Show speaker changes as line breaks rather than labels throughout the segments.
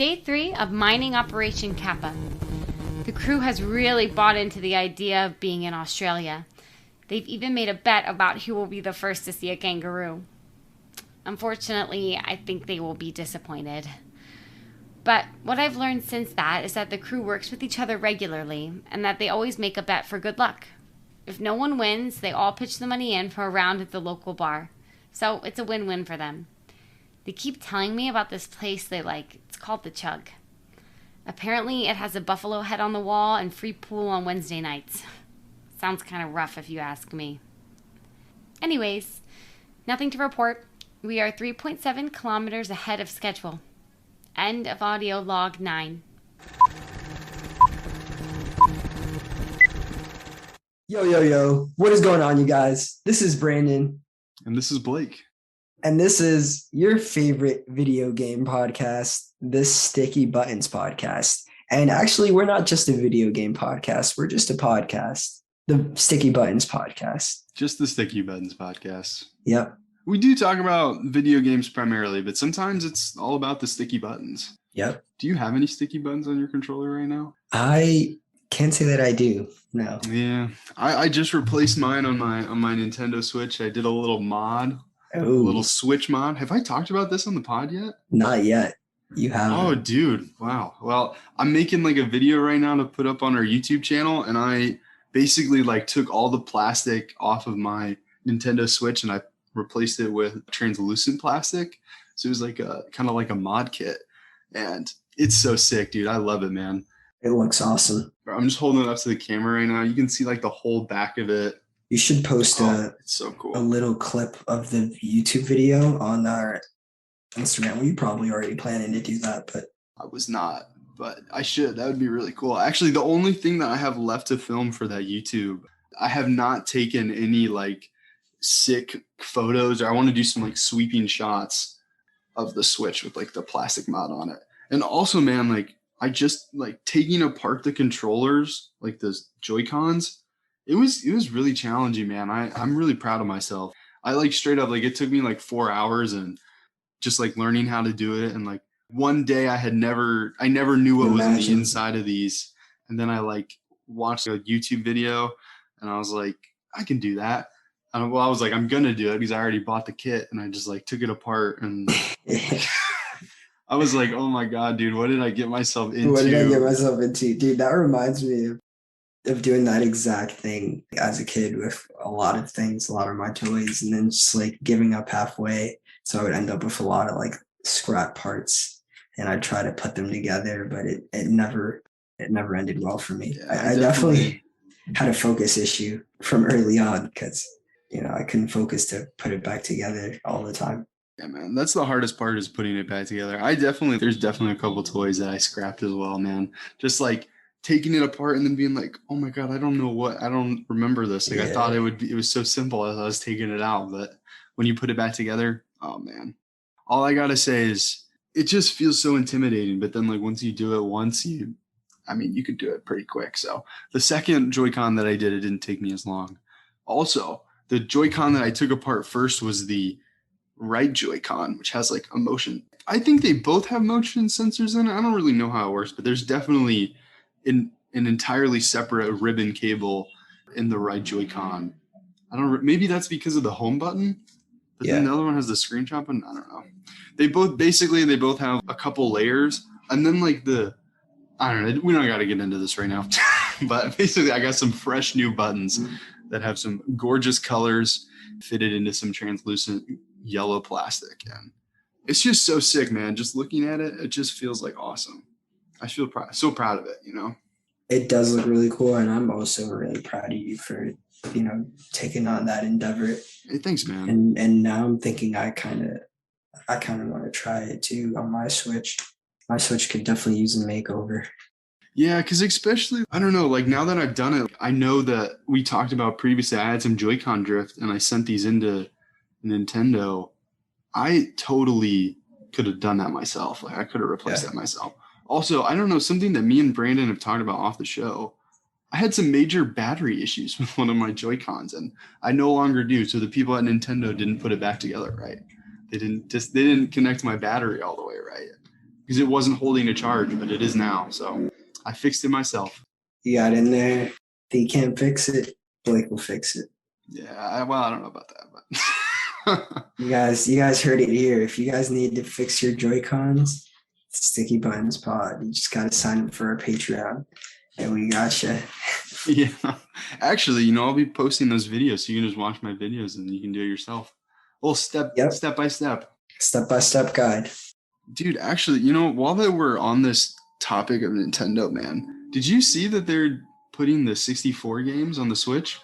day 3 of mining Operation Kappa. The crew has really bought into the idea of being in Australia. They've even made a bet about who will be the first to see a kangaroo. Unfortunately, I think they will be disappointed. But what I've learned since that is that the crew works with each other regularly and that they always make a bet for good luck. If no one wins, they all pitch the money in for a round at the local bar. So it's a win-win for them. They keep telling me about this place they like. It's called The Chug. Apparently it has a buffalo head on the wall and free pool on Wednesday nights. Sounds kind of rough if you ask me. Anyways, nothing to report. We are 3.7 kilometers ahead of schedule. End of audio log 9.
Yo. What is going on, you guys? This is Brandon.
And this is Blake.
And this is your favorite video game podcast, this Sticky Buttons podcast. And actually, we're not just a video game podcast. We're just a podcast, the Sticky Buttons podcast.
Just the Sticky Buttons podcast.
Yep.
We do talk about video games primarily, but sometimes it's all about the sticky buttons.
Yep.
Do you have any sticky buttons on your controller right now?
I can't say that I do. No.
Yeah. I just replaced mine on my Nintendo Switch. I did a little mod. A little Switch mod. Have I talked about this on the pod yet?
Not yet. You haven't.
Oh, dude. Wow. Well, I'm making like a video right now to put up on our YouTube channel, and I basically like took all the plastic off of my Nintendo Switch and I replaced it with translucent plastic. So it was like a kind of like a mod kit. And it's so sick, dude. I love it, man.
It looks awesome.
I'm just holding it up to the camera right now. You can see like the whole back of it.
You should post
it's so cool.
a little clip of the YouTube video on our Instagram. Well, you probably already planning to do that, but
I was not, but I should. That would be really cool. Actually, the only thing that I have left to film for that YouTube, I have not taken any like sick photos, or I want to do some like sweeping shots of the Switch with like the plastic mod on it. And also, man, like I just like taking apart the controllers, like the Joy-Cons. It was really challenging, man. I'm really proud of myself. I like straight up, like it took me like 4 hours and just like learning how to do it. And like one day I never knew what was in the inside of these. And then I like watched a YouTube video and I was like, I can do that. And well, I was like, I'm going to do it because I already bought the kit, and I just like took it apart and I was like, oh my God, dude, what did I get myself into?
What did I get myself into? Dude, that reminds me of doing that exact thing as a kid with a lot of things, a lot of my toys, and then just like giving up halfway. So I would end up with a lot of like scrap parts, and I'd try to put them together, but it never ended well for me. Yeah, I definitely had a focus issue from early on because, I couldn't focus to put it back together all the time.
Yeah, man, that's the hardest part, is putting it back together. There's definitely a couple toys that I scrapped as well, man. Just like taking it apart and then being like, oh my God, I don't remember this. Like, yeah. I thought it was so simple as I was taking it out, but when you put it back together, oh man, all I got to say is it just feels so intimidating. But then like once you do it once, you could do it pretty quick. So the second Joy-Con that I did, it didn't take me as long. Also, the Joy-Con that I took apart first was the right Joy-Con, which has like a motion. I think they both have motion sensors in it. I don't really know how it works, but there's definitely an entirely separate ribbon cable in the right Joy-Con. Maybe that's because of the home button, but then the other one has the screenshot button. I don't know. They both have a couple layers, and then like I don't know. We don't got to get into this right now, but basically I got some fresh new buttons that have some gorgeous colors fitted into some translucent yellow plastic. And it's just so sick, man. Just looking at it, it just feels like awesome. I feel so proud of it,
It does look really cool. And I'm also really proud of you for, taking on that endeavor.
Hey, thanks, man.
And now I'm thinking I kind of want to try it too on my Switch. My Switch could definitely use a makeover.
Yeah, because especially, I don't know, like now that I've done it, I know that we talked about previously, I had some Joy-Con drift and I sent these into Nintendo. I totally could have done that myself. Like I could have replaced that myself. Also, I don't know, something that me and Brandon have talked about off the show. I had some major battery issues with one of my Joy-Cons, and I no longer do. So the people at Nintendo didn't put it back together right. They didn't connect my battery all the way right. because it wasn't holding a charge, but it is now. So I fixed it myself.
You got in there. They can't fix it. Blake will fix it.
Yeah, I don't know about that, but
You guys heard it here. If you guys need to fix your Joy-Cons, Sticky Buttons Pod, you just gotta sign up for our Patreon, and we gotcha.
Yeah, actually, I'll be posting those videos, so you can just watch my videos and you can do it yourself. Well, step by
step guide.
Dude, actually, while they were on this topic of Nintendo, man, did you see that they're putting the 64 games on the Switch?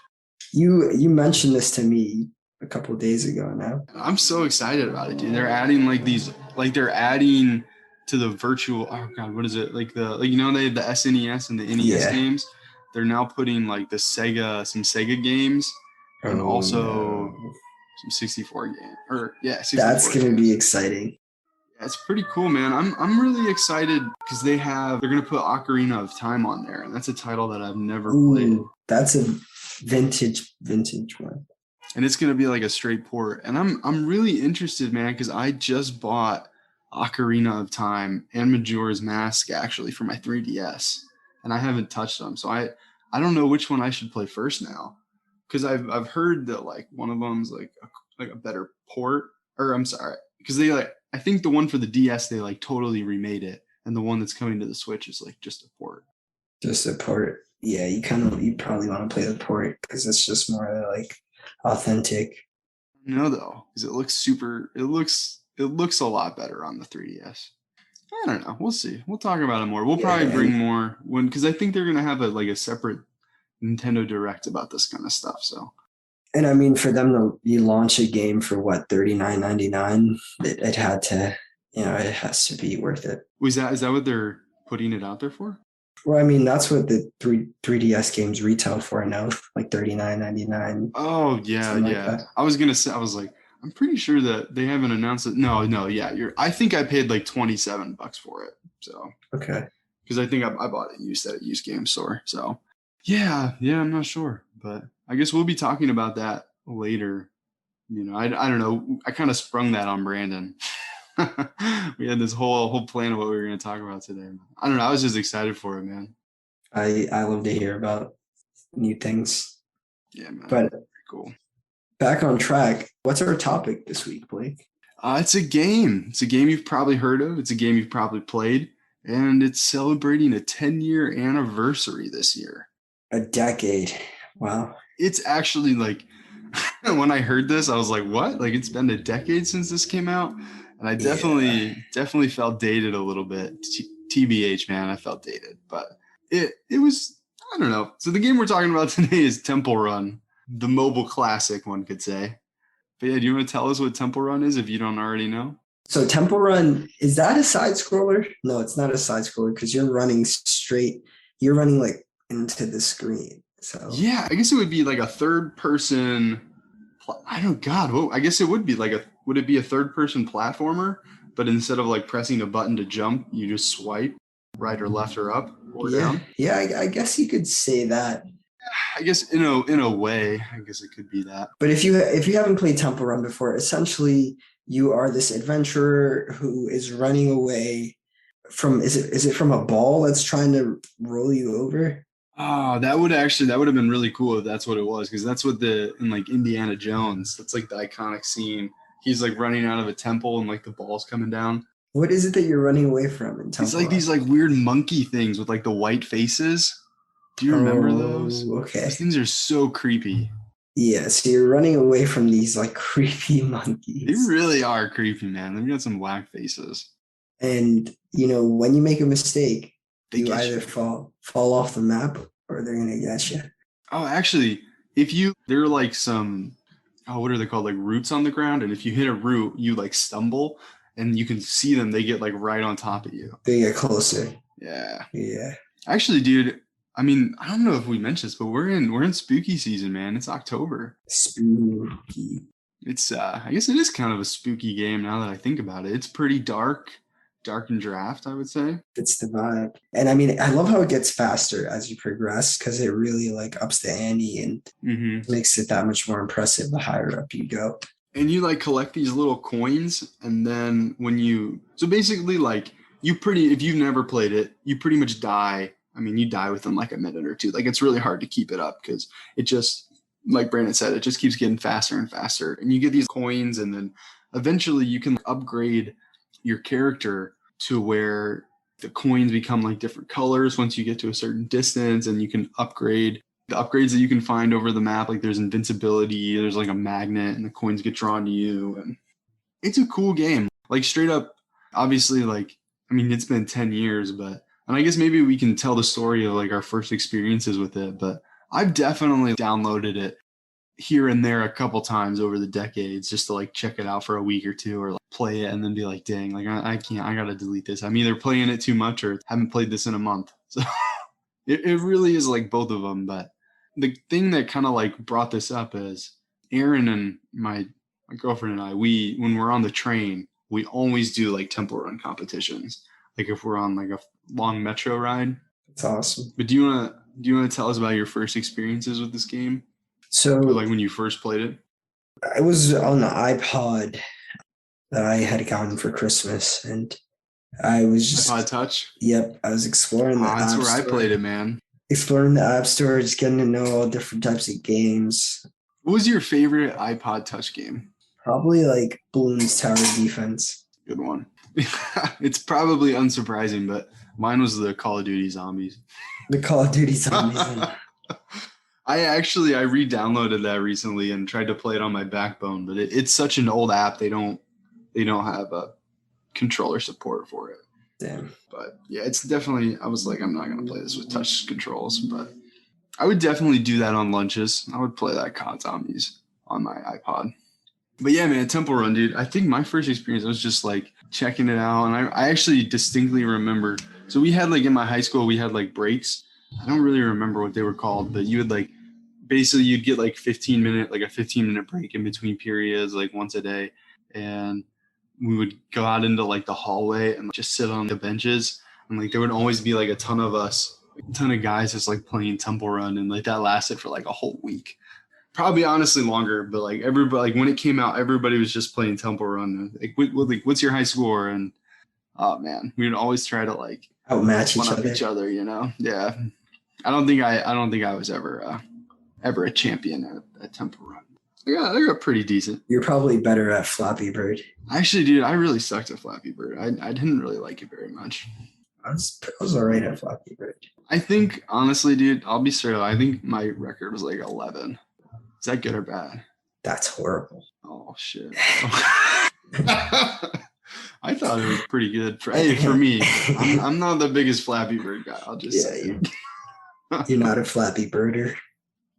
You mentioned this to me a couple of days ago now.
I'm so excited about it, dude. They're adding they're adding to the virtual, oh god, what is it? They have the SNES and the NES games. They're now putting like some Sega games and also some 64 games. 64
That's gonna be exciting.
Yeah, it's pretty cool, man. I'm really excited because they're gonna put Ocarina of Time on there, and that's a title that I've never played.
That's a vintage one.
And it's gonna be like a straight port. And I'm really interested, man, because I just bought Ocarina of Time and Majora's Mask actually for my 3DS, and I haven't touched them. So I don't know which one I should play first now, because I've heard that like one of them's like a better port, or I'm sorry, because I think the one for the DS they like totally remade it, and the one that's coming to the Switch is like just a port.
Just a port. Yeah, you probably want to play the port because it's just more like authentic.
No, though, because it looks a lot better on the 3DS. I don't know. We'll see. We'll talk about it more. We'll probably bring more because I think they're gonna have a separate Nintendo Direct about this kind of stuff. So.
And I mean, for them to launch a game for what, $39.99, it had to, it has to be worth it.
Is that what they're putting it out there for?
Well, I mean, that's what the 3DS games retail for now, like $39.99.
Oh yeah, yeah. Like I was gonna say, I was like, I'm pretty sure that they haven't announced it. No, yeah. I think I paid like $27 for it. So
okay,
because I think I bought it used at a used game store. So yeah, I'm not sure, but I guess we'll be talking about that later. I don't know. I kind of sprung that on Brandon. We had this whole plan of what we were going to talk about today. I don't know. I was just excited for it, man.
I love to hear about new things.
Yeah, man.
But
cool.
Back on track. What's our topic this week, Blake?
It's a game. It's a game you've probably heard of. It's a game you've probably played. And it's celebrating a 10-year anniversary this year.
A decade. Wow.
It's actually like, when I heard this, I was like, what? Like, it's been a decade since this came out? And I definitely felt dated a little bit. TBH, man, I felt dated. But it was, I don't know. So the game we're talking about today is Temple Run, the mobile classic, one could say. But yeah, do you want to tell us what Temple Run is if you don't already know?
So Temple Run, is that a side scroller? No, it's not a side scroller because you're running straight. You're running like into the screen. So
yeah, I guess it would be like a third person. I guess it would be would it be a third person platformer? But instead of like pressing a button to jump, you just swipe right or left or up or down.
Yeah, I guess you could say that.
I guess in a way, I guess it could be that.
But if you haven't played Temple Run before, essentially you are this adventurer who is running away from, is it from a ball that's trying to roll you over?
Oh, that would have been really cool if that's what it was, because that's what in like Indiana Jones, that's like the iconic scene. He's like running out of a temple and like the ball's coming down.
What is it that you're running away from in Temple
It's like
Run?
these like weird monkey things with like the white faces. Do you remember those?
Okay.
Those things are so creepy.
Yeah, so you're running away from these like creepy monkeys.
They really are creepy, man. They've got some whack faces.
And when you make a mistake,
They
either fall off the map or they're gonna get you.
Oh, actually, there are like some, what are they called? Like roots on the ground, and if you hit a root, you like stumble, and you can see them. They get like right on top of you.
They get closer.
Yeah.
Yeah.
Actually, dude, I mean, I don't know if we mentioned this, but we're in spooky season, man. It's October.
Spooky.
It's I guess it is kind of a spooky game now that I think about it. It's pretty dark and draft, I would say.
It's the vibe. And I mean, I love how it gets faster as you progress because it really like ups the ante and makes it that much more impressive the higher up you go.
And you like collect these little coins, and then so basically like if you've never played it, you pretty much die. I mean, you die within like a minute or two. Like it's really hard to keep it up because it just, like Brandon said, it just keeps getting faster and faster. And you get these coins, and then eventually you can upgrade your character to where the coins become like different colors once you get to a certain distance, and you can upgrade the upgrades that you can find over the map. Like there's invincibility, there's like a magnet, and the coins get drawn to you. And it's a cool game. Like straight up, obviously, like, I mean, it's been 10 years, but, and I guess maybe we can tell the story of like our first experiences with it, but I've definitely downloaded it here and there a couple times over the decades just to like check it out for a week or two, or like play it and then be like, dang, like I can't, I gotta delete this. I'm either playing it too much or haven't played this in a month. So it really is like both of them. But the thing that kind of like brought this up is Aaron and my girlfriend and I, when we're on the train, we always do like temple run competitions. Like if we're on like a long metro ride.
That's awesome.
But do you want to tell us about your first experiences with this game?
So,
or like when you first played it?
I was on the Ipod that I had gotten for Christmas, and I was just
Ipod Touch.
Yep, I was exploring the
that's
App
where
Store.
I played it, man.
Exploring the App Store, just getting to know all different types of games.
What was your favorite Ipod Touch game?
Probably like Bloons Tower Defense.
Good one. It's probably unsurprising, but mine was the Call of Duty Zombies.
The Call of Duty Zombies.
I re-downloaded that recently and tried to play it on my Backbone, but it's such an old app. They don't have a controller support for it.
Damn.
But yeah, it's definitely, I was like, I'm not going to play this with touch controls, but I would definitely do that on lunches. I would play that COD Zombies on my iPod. But yeah, man, Temple Run, dude. I think my first experience was just like checking it out. And I actually distinctly remember, so we had like in my high school, we had like breaks. I don't really remember what they were called, but you would like, basically you'd get like a 15-minute break in between periods, like once a day. And we would go out into like the hallway and just sit on the benches. And like, there would always be like a ton of guys just like playing Temple Run. And like that lasted for like a whole week. Probably honestly longer, but like everybody, like when it came out, everybody was just playing Temple Run. Like, what's your high score? And oh man, we would always try to like
outmatch
each other, you know? Yeah. I don't think I was ever a champion at Temple Run. Yeah, they got pretty decent.
You're probably better at Flappy Bird.
Actually, dude, I really sucked at Flappy Bird. I didn't really like it very much.
I was all right at Flappy Bird.
I think, honestly, dude, I'll be straight up. I think my record was like 11. Is that good or bad?
That's horrible.
Oh, shit. I thought it was pretty good. For me, I'm not the biggest Flappy Bird guy. I'll just say.
You're not a Flappy Birder.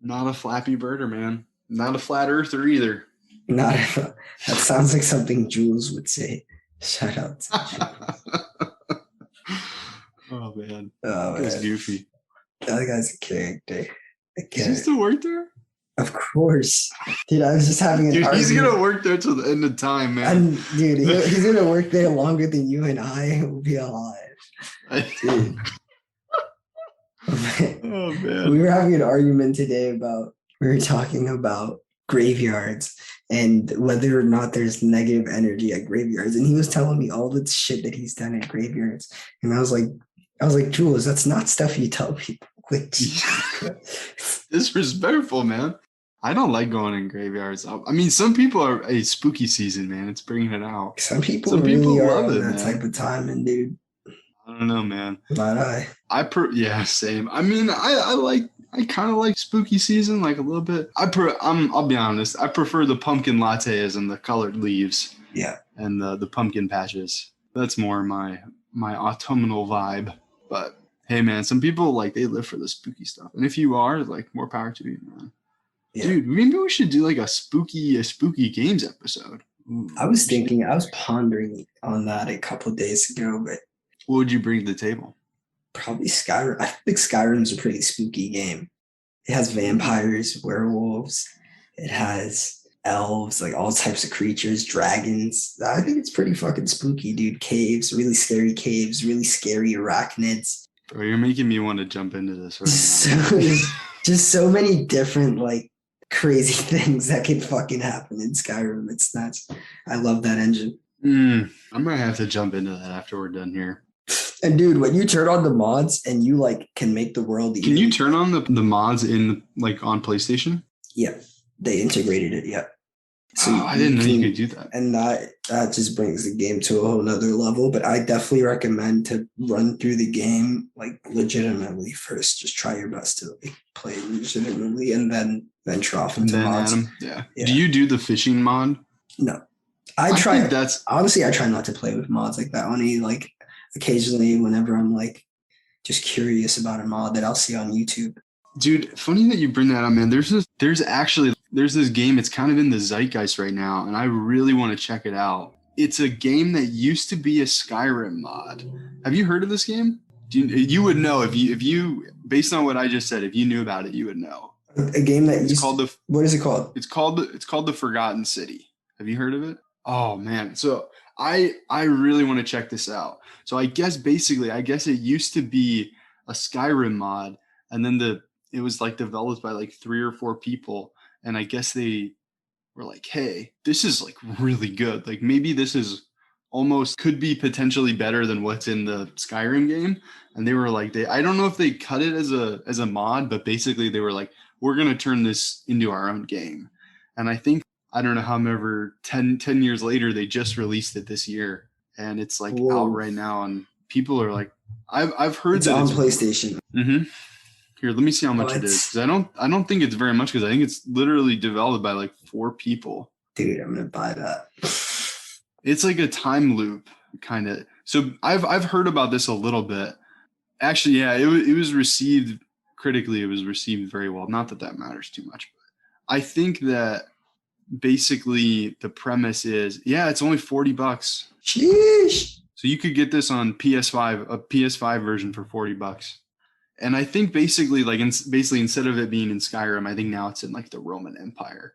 Not a Flappy Birder, man. Not a flat earther either.
That sounds like something Jules would say. Shout out to Jules.
Oh, man.
Oh,
that's goofy.
That guy's a character.
Does he still work there?
Of course. Dude, I was just having an argument.
He's going to work there till the end of time, man.
And, dude, he's going to work there longer than you and I will be alive. Dude.
Oh, man.
We were having an argument today we were talking about graveyards and whether or not there's negative energy at graveyards. And he was telling me all the shit that he's done at graveyards. And I was like, Jules, that's not stuff you tell people.
Disrespectful, man. I don't like going in graveyards. I mean, some people are a spooky season, man. It's bringing it out.
Some people really are on that type of time, and dude.
I don't know, man.
Not I.
Yeah, same. I mean, I kind of like spooky season, like a little bit. I'll be honest. I prefer the pumpkin lattes and the colored leaves.
Yeah.
And the pumpkin patches. That's more my autumnal vibe. But hey, man, some people like they live for the spooky stuff, and if you are, like, more power to you, man. Yeah. Dude, maybe we should do like a spooky games episode. Ooh,
I was pondering on that a couple of days ago, but
what would you bring to the table?
Probably Skyrim. I think Skyrim's a pretty spooky game. It has vampires, werewolves. It has elves, like all types of creatures, dragons. I think it's pretty fucking spooky, dude. Caves, really scary arachnids.
Bro, you're making me want to jump into this right now.
Just so many different, like, crazy things that can fucking happen in Skyrim. It's nuts. I love that engine.
I'm going to have to jump into that after we're done here.
And dude, when you turn on the mods and you like can make the world
Can you turn on the mods in like on PlayStation?
Yeah, they integrated it. Yeah.
So I didn't know you could do that.
And that just brings the game to a whole nother level. But I definitely recommend to run through the game like legitimately first. Just try your best to like, play legitimately and then venture off into mods.
Yeah. Do you do the fishing mod?
No. I try not to play with mods like that. Only like occasionally whenever I'm like just curious about a mod that I'll see on YouTube.
Dude, funny that you bring that up, man. There's this game. It's kind of in the zeitgeist right now, and I really want to check it out. It's a game that used to be a Skyrim mod. Have you heard of this game? You would know if you based on what I just said. If you knew about it, you would know.
A game that what is it called?
It's called The Forgotten City. Have you heard of it? Oh man, so I really want to check this out. So I guess it used to be a Skyrim mod, and then it was like developed by like 3 or 4 people, and I guess they were like, hey, this is like really good. Like maybe this is almost could be potentially better than what's in the Skyrim game. And they were like, I don't know if they cut it as a mod, but basically they were like, we're going to turn this into our own game. And I think, I don't know how ever 10 years later, they just released it this year, and it's like out right now. And people are like, I've heard that
it's on PlayStation.
Mm-hmm. Here, let me see how much it is. Because I don't think it's very much, because I think it's literally developed by like 4 people.
Dude, I'm gonna buy that.
It's like a time loop kind of. So I've heard about this a little bit. Actually, yeah, it was received critically. It was received very well. Not that matters too much, but I think that basically the premise is, yeah, it's only $40.
Sheesh.
So you could get this on PS5, a PS5 version for $40. And I think basically instead of it being in Skyrim, I think now it's in like the Roman Empire.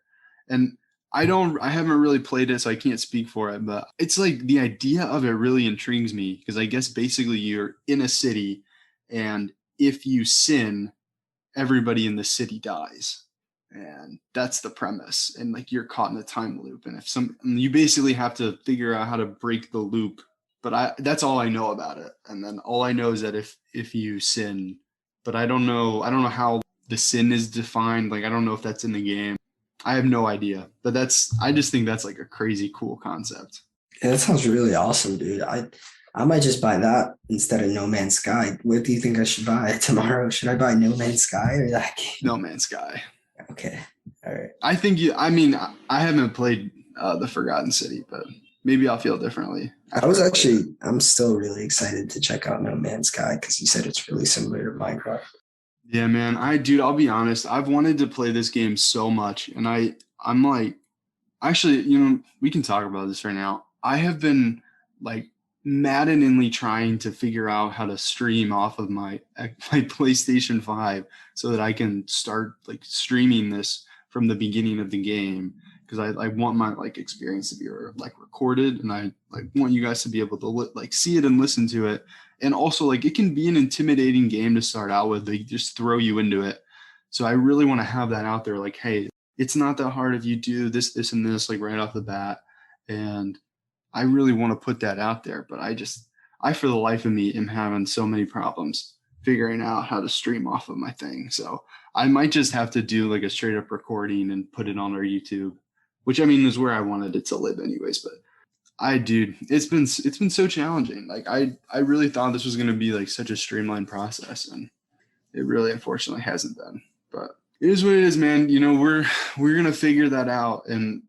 And I haven't really played it, so I can't speak for it, but it's like the idea of it really intrigues me, because I guess basically you're in a city, and if you sin, everybody in the city dies. And that's the premise. And like you're caught in a time loop. And you basically have to figure out how to break the loop. But that's all I know about it. And then all I know is that if you sin, but I don't know how the sin is defined. Like I don't know if that's in the game. I have no idea. But I just think that's like a crazy cool concept.
Yeah, that sounds really awesome, dude. I might just buy that instead of No Man's Sky. What do you think I should buy tomorrow? Should I buy No Man's Sky or that game?
No Man's Sky.
Okay. All right.
I think I haven't played The Forgotten City, but maybe I'll feel differently.
I'm still really excited to check out No Man's Sky, because you said it's really similar to Minecraft.
Yeah, man. I'll be honest. I've wanted to play this game so much, and I'm like, actually, we can talk about this right now. I have been like maddeningly trying to figure out how to stream off of my PlayStation 5 so that I can start like streaming this from the beginning of the game, because I want my like experience to be like recorded, and I like want you guys to be able to like see it and listen to it. And also like it can be an intimidating game to start out with. They just throw you into it. So I really want to have that out there, like, hey, it's not that hard if you do this and this like right off the bat. And I really want to put that out there, but I for the life of me am having so many problems figuring out how to stream off of my thing. So I might just have to do like a straight up recording and put it on our YouTube, which I mean is where I wanted it to live anyways. But it's been so challenging. Like I really thought this was going to be like such a streamlined process, and it really unfortunately hasn't been. But it is what it is, man. We're going to figure that out. And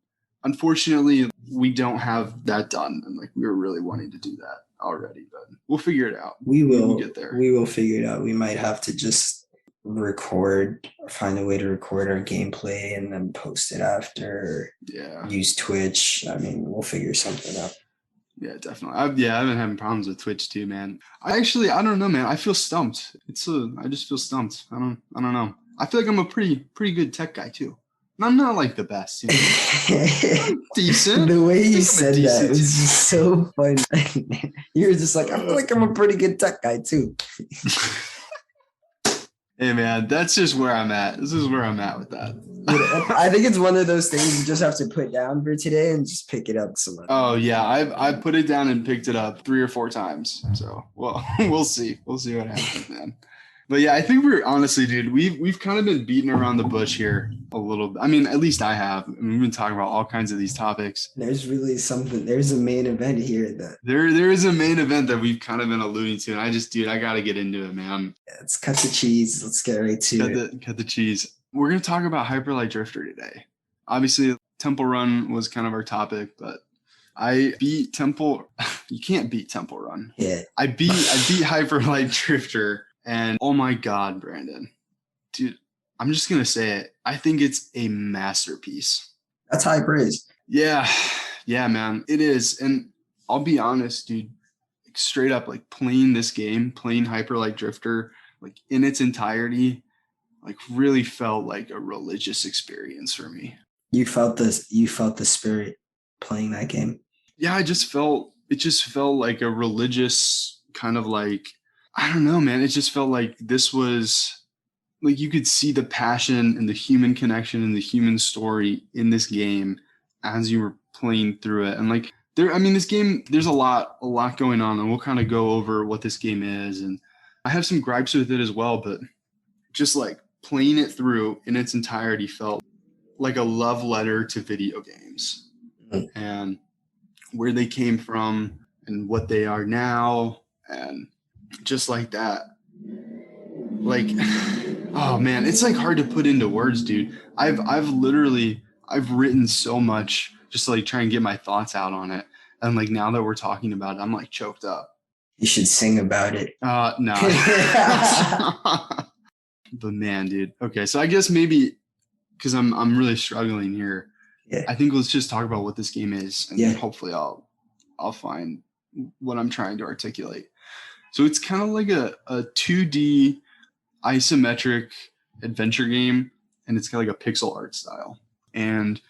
unfortunately, we don't have that done, and like we were really wanting to do that already, but we'll figure it out.
We will
get there.
We will figure it out. We might have to just find a way to record our gameplay and then post it after.
Yeah.
Use Twitch. I mean, we'll figure something out.
Yeah, definitely. I've been having problems with Twitch too, man. I don't know, man. I feel stumped. I just feel stumped. I don't know. I feel like I'm a pretty good tech guy too. And I'm not like the best, decent.
The way you said that was just so funny. You were just like, I feel like I'm a pretty good tech guy too.
Hey man, that's just where I'm at. This is where I'm at with that.
I think it's one of those things you just have to put down for today and just pick it up some other
Oh yeah, I've put it down and picked it up 3 or 4 times. So well, we'll see. We'll see what happens, man. But yeah, I think we're honestly, dude, we've kind of been beating around the bush here a little bit. I mean, at least I have. I mean, we've been talking about all kinds of these topics.
There's really something. There's a main event here that
There is a main event that we've kind of been alluding to, and I gotta get into it, man.
let's cut the cheese. Let's get right to it.
Cut the cheese. We're gonna talk about Hyperlight Drifter today. Obviously, Temple Run was kind of our topic, but I beat Temple. You can't beat Temple Run.
Yeah.
I beat Hyperlight Drifter, and oh my god, Brandon, dude, I'm just gonna say it. I think it's a masterpiece.
That's high praise.
Yeah, man, it is. And I'll be honest, dude, like, straight up, like playing this game, playing Hyperlight Drifter, like in its entirety, like really felt like a religious experience for me.
You felt this. You felt the spirit playing that game.
Yeah, it just felt like a religious kind of like, I don't know, man. It just felt like this was like you could see the passion and the human connection and the human story in this game as you were playing through it. And like this game, there's a lot going on, and we'll kind of go over what this game is. And I have some gripes with it as well, but just like playing it through in its entirety felt like a love letter to video games and where they came from and what they are now, and just like that. Like, oh man, it's like hard to put into words, dude. I've written so much just to like try and get my thoughts out on it. And like now that we're talking about it, I'm like choked up.
You should sing about it.
No. But man, dude. Okay, so I guess maybe because I'm really struggling here.
Yeah.
I think let's just talk about what this game is, and
Yeah.
then hopefully I'll find what I'm trying to articulate. So it's kind of like a 2D isometric adventure game, and it's got like a pixel art style. And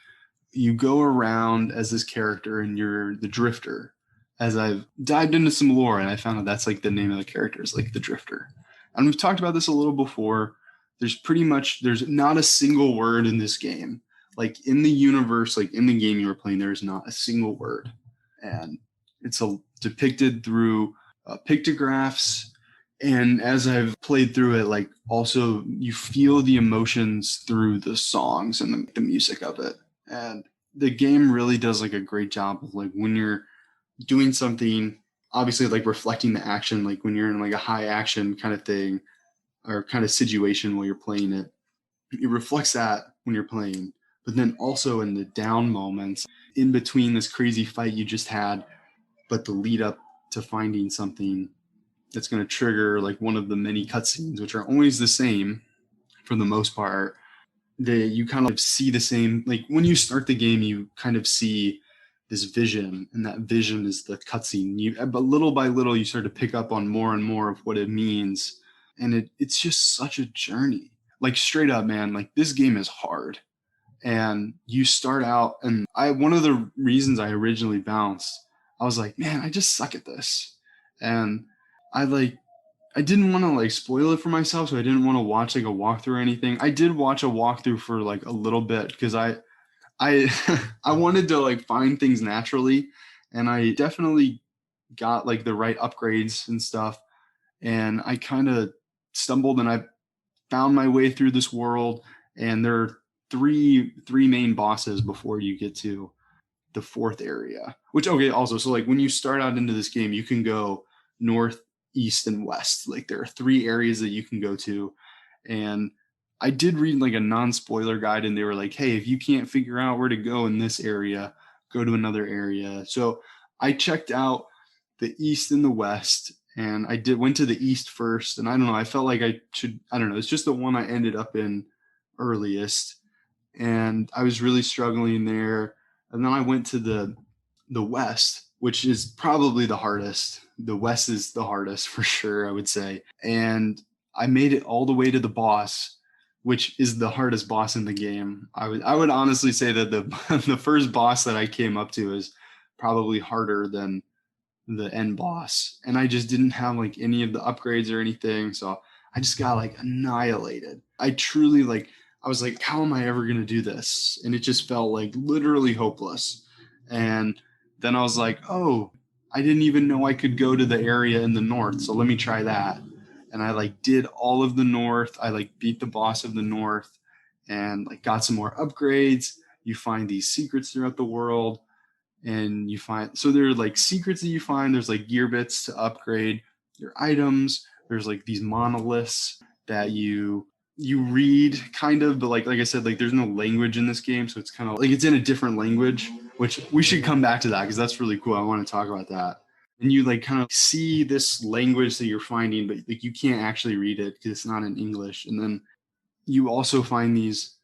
you go around as this character, and you're the Drifter. As I've dived into some lore, and I found out that's like the name of the character is like the Drifter. And we've talked about this a little before. There's not a single word in this game. Like in the universe, like in the game you were playing, there is not a single word. And it's depicted through pictographs. And as I've played through it, like also you feel the emotions through the songs and the music of it. And the game really does like a great job of like when you're doing something, obviously like reflecting the action, like when you're in like a high action kind of thing or kind of situation while you're playing it, it reflects that when you're playing. But then also in the down moments in between this crazy fight you just had, but the lead up to finding something that's going to trigger like one of the many cutscenes, which are always the same for the most part. You kind of see the same, like when you start the game, you kind of see this vision, and that vision is the cutscene. But little by little, you start to pick up on more and more of what it means. And it's just such a journey. Like straight up, man, like this game is hard. And you start out, and one of the reasons I originally bounced, I was like, man, I just suck at this. And I didn't want to like spoil it for myself, so I didn't want to watch like a walkthrough or anything. I did watch a walkthrough for like a little bit because I wanted to like find things naturally, and I definitely got like the right upgrades and stuff. And I kind of stumbled, and I found my way through this world, and there are three main bosses before you get to the fourth area. Which, okay, also, so like when you start out into this game, you can go north, east, and west. Like there are 3 areas that you can go to. And I did read like a non-spoiler guide, and they were like, hey, if you can't figure out where to go in this area, go to another area. So I checked out the east and the west, and went to the east first. And I don't know, I felt like I don't know, it's just the one I ended up in earliest. And I was really struggling there. And then I went to the west, which is probably the hardest. The west is the hardest for sure, I would say. And I made it all the way to the boss, which is the hardest boss in the game. I would honestly say that the first boss that I came up to is probably harder than the end boss. And I just didn't have like any of the upgrades or anything. So I just got like annihilated. I truly like, I was like, how am I ever going to do this? And it just felt like literally hopeless. And then I was like, oh, I didn't even know I could go to the area in the north. So let me try that. And I like did all of the north. I like beat the boss of the north and like got some more upgrades. You find these secrets throughout the world, and you find, so there are like secrets that you find. There's like gear bits to upgrade your items. There's like these monoliths that you read kind of, but like I said, like there's no language in this game, so it's kind of like it's in a different language, which we should come back to that because that's really cool. I want to talk about that. And you like kind of see this language that you're finding, but like you can't actually read it because it's not in English. And then you also find these,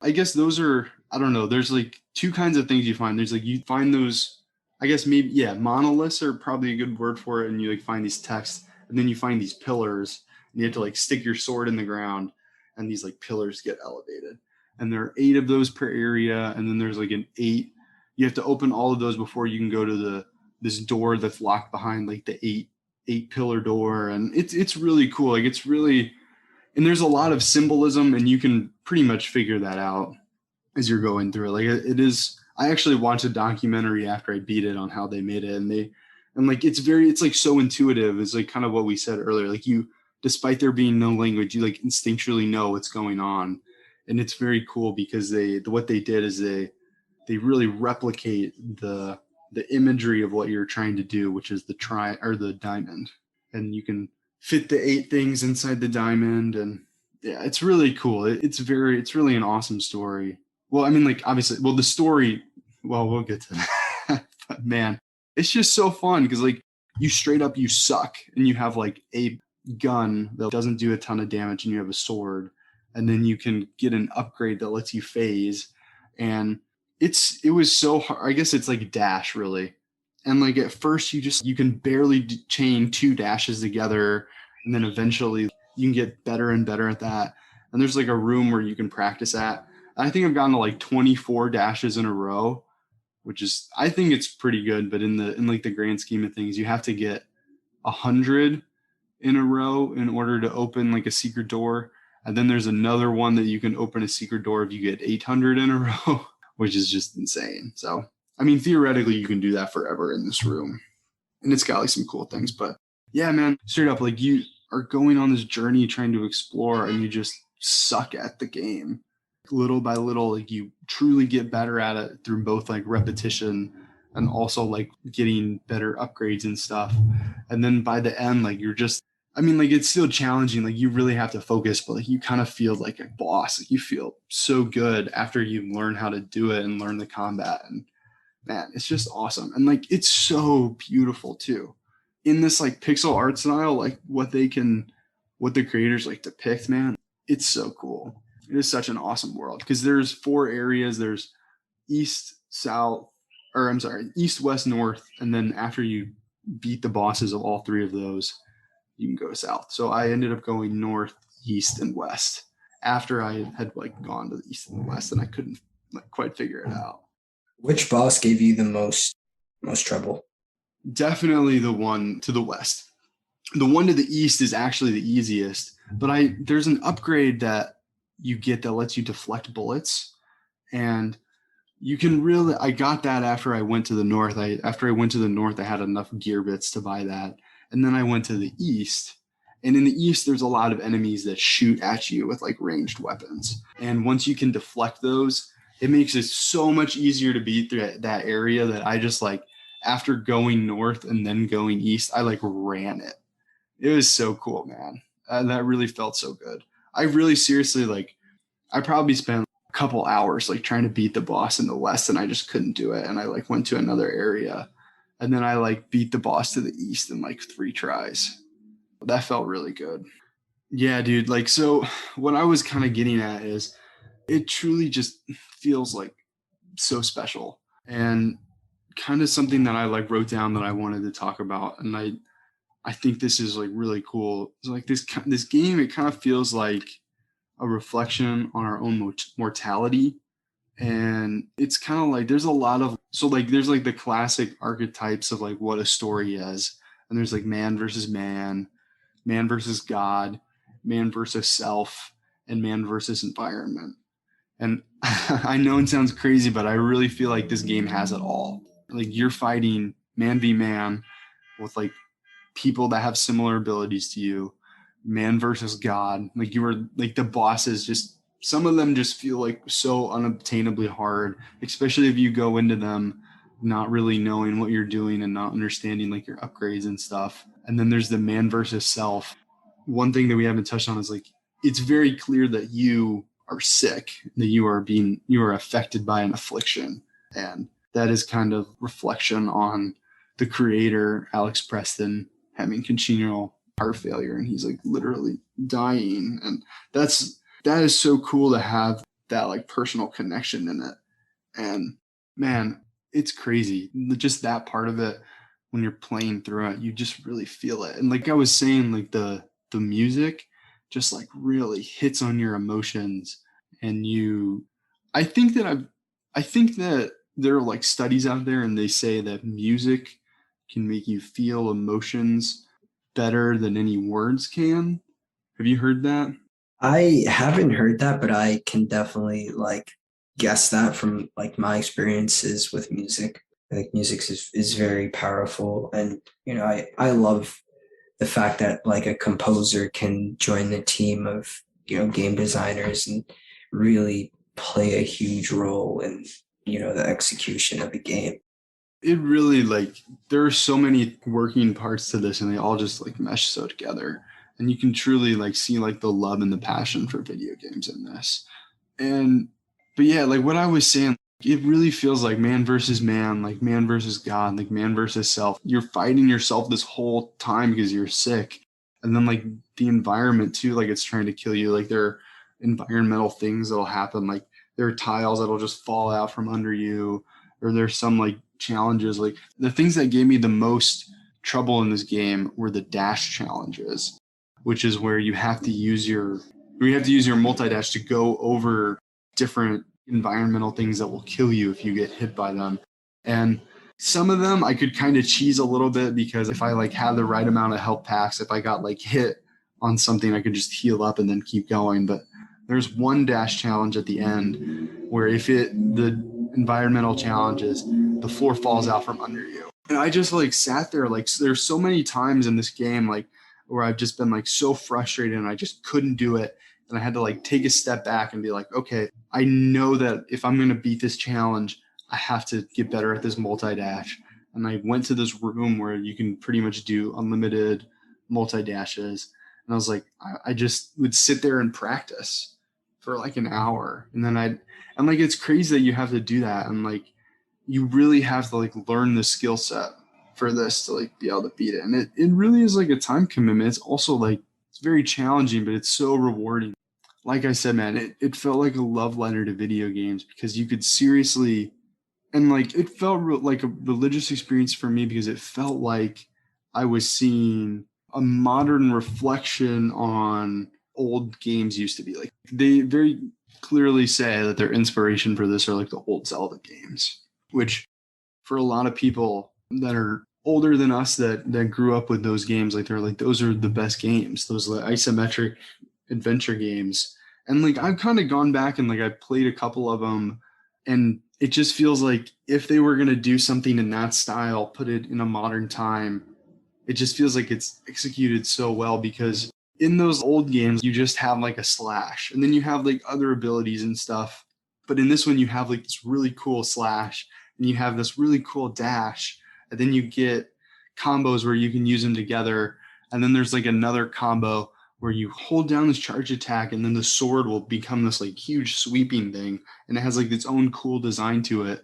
I guess those are, I don't know, there's like two kinds of things you find. There's like, you find those, I guess maybe, yeah, monoliths are probably a good word for it. And you like find these texts, and then you find these pillars, and you have to like stick your sword in the ground, and these like pillars get elevated. And there are 8 of those per area. And then there's like an 8, you have to open all of those before you can go to this door that's locked behind like the 8 pillar door. And it's really cool. Like it's really, and there's a lot of symbolism, and you can pretty much figure that out as you're going through it. Like it is, I actually watched a documentary after I beat it on how they made it, and like it's like so intuitive. It's like kind of what we said earlier. Like you, despite there being no language, you like instinctually know what's going on. And it's very cool because what they did is they really replicate the imagery of what you're trying to do, which is the diamond. And you can fit the 8 things inside the diamond. And yeah, it's really cool. It's really an awesome story. Well, I mean, like obviously, well, the story, well, we'll get to that. But man, it's just so fun because like you straight up, you suck, and you have like a gun that doesn't do a ton of damage, and you have a sword, and then you can get an upgrade that lets you phase. And it was so hard. I guess it's like dash really. And like at first you can barely chain 2 dashes together, and then eventually you can get better and better at that. And there's like a room where you can practice at. I think I've gotten to like 24 dashes in a row, which is, I think it's pretty good. But in like the grand scheme of things, you have to get 100 in a row in order to open like a secret door. And then there's another one that you can open a secret door if you get 800 in a row, which is just insane. So, I mean, theoretically, you can do that forever in this room. And it's got like some cool things. But yeah, man, straight up, like you are going on this journey trying to explore, and you just suck at the game. Little by little, like you truly get better at it through both like repetition and also like getting better upgrades and stuff. And then by the end, like you're just, I mean, like it's still challenging. Like you really have to focus, but like you kind of feel like a boss. Like you feel so good after you learn how to do it and learn the combat. And man, it's just awesome. And like it's so beautiful too. In this like pixel art style, like what the creators like depict, man, it's so cool. It is such an awesome world because there's 4 areas. There's east, west, north. And then after you beat the bosses of all 3 of those, you can go south. So I ended up going north, east, and west after I had like gone to the east and the west, and I couldn't like quite figure it out.
Which boss gave you the most trouble?
Definitely the one to the west. The one to the east is actually the easiest, but there's an upgrade that you get that lets you deflect bullets, and you can really, I got that after I went to the north. After I went to the north, I had enough gear bits to buy that. And then I went to the east, and in the east, there's a lot of enemies that shoot at you with like ranged weapons. And once you can deflect those, it makes it so much easier to beat that area that I just like, after going north and then going east, I like ran it. It was so cool, man. That really felt so good. I really seriously, like, I probably spent a couple hours like trying to beat the boss in the west, and I just couldn't do it. And I like went to another area, and then I like beat the boss to the east in like 3 tries. That felt really good. Yeah, dude. Like, so what I was kind of getting at is it truly just feels like so special, and kind of something that I like wrote down that I wanted to talk about. And I think this is like really cool. It's like this game, it kind of feels like a reflection on our own mortality. And it's kind of like, there's a lot of, so like, there's like the classic archetypes of like what a story is. And there's like man versus God, man versus self and man versus environment. And I know it sounds crazy, but I really feel like this game has it all. Like you're fighting man v man with like people that have similar abilities to you, man versus God. Like you were like the bosses, just some of them just feel like so unobtainably hard, especially if you go into them not really knowing what you're doing and not understanding like your upgrades and stuff. And then there's the man versus self. One thing that we haven't touched on is like it's very clear that you are sick, that you are affected by an affliction. And that is kind of reflection on the creator, Alex Preston, having congenital heart failure, and he's like literally dying. And that is so cool to have that like personal connection in it. And man, it's crazy. Just that part of it, when you're playing through it, you just really feel it. And like I was saying, like the music just like really hits on your emotions. And I think that there are like studies out there and they say that music can make you feel emotions better than any words can. Have you heard that?
I haven't heard that, but I can definitely like guess that from like my experiences with music. Like music is very powerful, and I love the fact that like a composer can join the team of game designers and really play a huge role in the execution of a game.
It really like there are so many working parts to this and they all just like mesh so together, and you can truly like see like the love and the passion for video games in this. But yeah, like what I was saying, it really feels like man versus man, like man versus God, like man versus self. You're fighting yourself this whole time because you're sick. And then like the environment too, like it's trying to kill you. Like there are environmental things that'll happen. Like there are tiles that'll just fall out from under you, or there's some like challenges. Like the things that gave me the most trouble in this game were the dash challenges, which is where you have to use your multi-dash to go over different environmental things that will kill you if you get hit by them. And some of them I could kind of cheese a little bit, because if I like had the right amount of health packs, if I got like hit on something, I could just heal up and then keep going. But there's one dash challenge at the end where the environmental challenges, the floor falls out from under you. And I just like sat there, like there's so many times in this game like where I've just been like so frustrated and I just couldn't do it. And I had to like take a step back and be like, okay, I know that if I'm going to beat this challenge, I have to get better at this multi-dash. And I went to this room where you can pretty much do unlimited multi-dashes. And I was like, I just would sit there and practice for like an hour. And then and like, it's crazy that you have to do that. And like, you really have to like learn the skill set for this to like be able to beat it. And it really is like a time commitment. It's also like, it's very challenging, but it's so rewarding. Like I said, man, it felt like a love letter to video games, because you could seriously, and like it felt like a religious experience for me, because it felt like I was seeing a modern reflection on old games used to be. Like they very clearly say that their inspiration for this are like the old Zelda games, which for a lot of people that are older than us that grew up with those games, like they're like, those are the best games, those like isometric adventure games. And like I've kind of gone back and like I played a couple of them, and it just feels like if they were going to do something in that style, put it in a modern time, it just feels like it's executed so well. Because in those old games you just have like a slash and then you have like other abilities and stuff, but in this one you have like this really cool slash and you have this really cool dash, and then you get combos where you can use them together, and then there's like another combo where you hold down this charge attack and then the sword will become this like huge sweeping thing, and it has like its own cool design to it.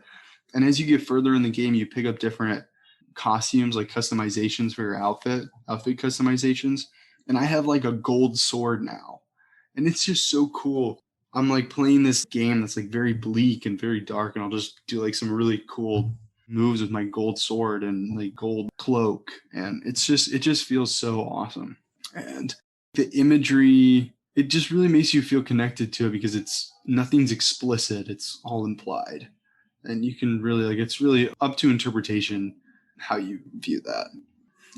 And as you get further in the game, you pick up different costumes, like customizations for your outfit customizations. And I have like a gold sword now, and it's just so cool. I'm like playing this game that's like very bleak and very dark, and I'll just do like some really cool moves with my gold sword and like gold cloak, and it just feels so awesome. And the imagery, it just really makes you feel connected to it, because nothing's explicit, it's all implied, and you can really like, it's really up to interpretation how you view that.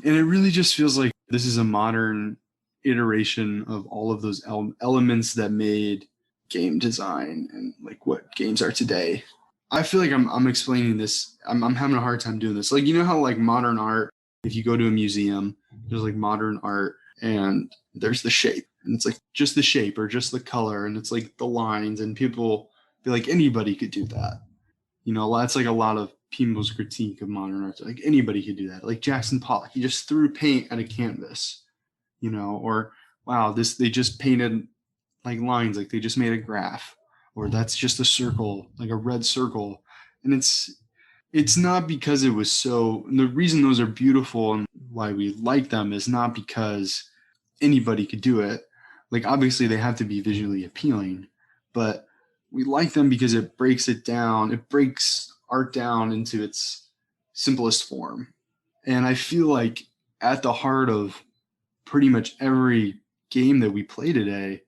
And it really just feels like this is a modern iteration of all of those elements that made game design and like what games are today. I feel like I'm explaining this. I'm having a hard time doing this. Like, you know how like modern art, if you go to a museum, there's like modern art and there's the shape and it's like just the shape or just the color and it's like the lines and people feel like anybody could do that. You know, that's like a lot of people's critique of modern art. Like anybody could do that. Like Jackson Pollock, he just threw paint at a canvas, you know, or wow, they just painted like lines, like they just made a graph, or that's just a circle, like a red circle. And it's not because it was so, and the reason those are beautiful and why we like them is not because anybody could do it. Like obviously they have to be visually appealing, but we like them because it breaks it down. It breaks art down into its simplest form. And I feel like at the heart of pretty much every game that we play today,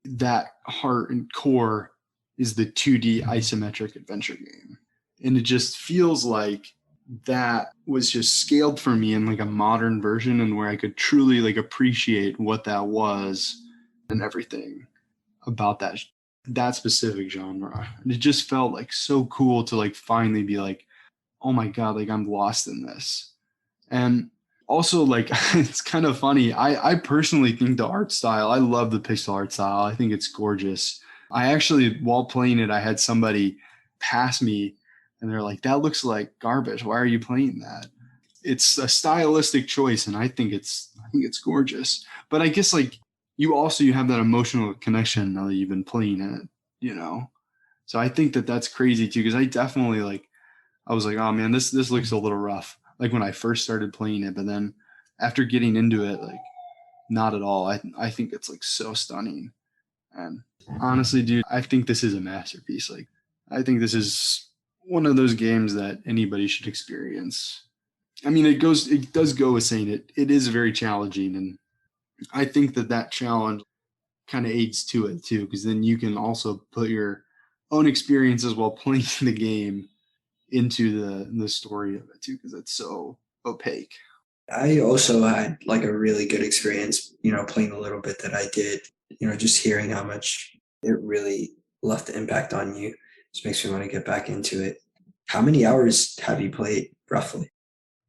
that heart and core is the 2D isometric adventure game. And it just feels like that was just scaled for me in like a modern version and where I could truly like appreciate what that was and everything about that specific genre. And it just felt like so cool to like finally be like, oh my God, like I'm lost in this. And also like it's kind of funny. I personally think the art style, I love the pixel art style. I think it's gorgeous. I actually, while playing it, I had somebody pass me and they're like, that looks like garbage. Why are you playing that? It's a stylistic choice and I think it's gorgeous. But I guess like you have that emotional connection now that you've been playing it, you know? So I think that's crazy too, because I definitely I was like, oh man, this looks a little rough. Like when I first started playing it, but then after getting into it, like not at all. I think it's like so stunning. And honestly, dude, I think this is a masterpiece. Like I think this is one of those games that anybody should experience. I mean, it does go with saying it is very challenging. And I think that challenge kind of aids to it too, because then you can also put your own experiences while playing the game into the story of it too, because it's so opaque.
I also had like a really good experience, playing a little bit that I did, just hearing how much it really left the impact on you just makes me want to get back into it. How many hours have you played roughly?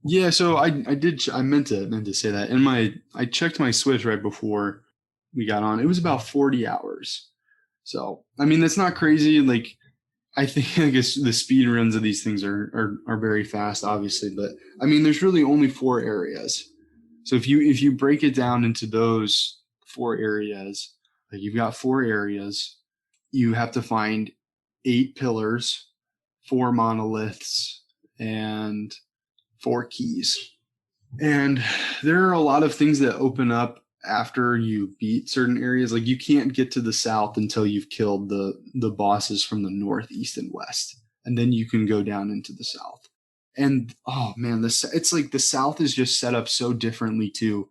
Yeah, so I meant to say that. I checked my Switch right before we got on. It was about 40 hours. So, I mean, that's not crazy. Like I think I guess the speed runs of these things are very fast, obviously, but I mean, there's really only 4 areas. So if you break it down into those 4 areas, like you've got 4 areas, you have to find 8 pillars, 4 monoliths, and 4 keys. And there are a lot of things that open up after you beat certain areas. Like you can't get to the south until you've killed the bosses from the north, east, and west. And then you can go down into the south. And oh man, it's like the south is just set up so differently too.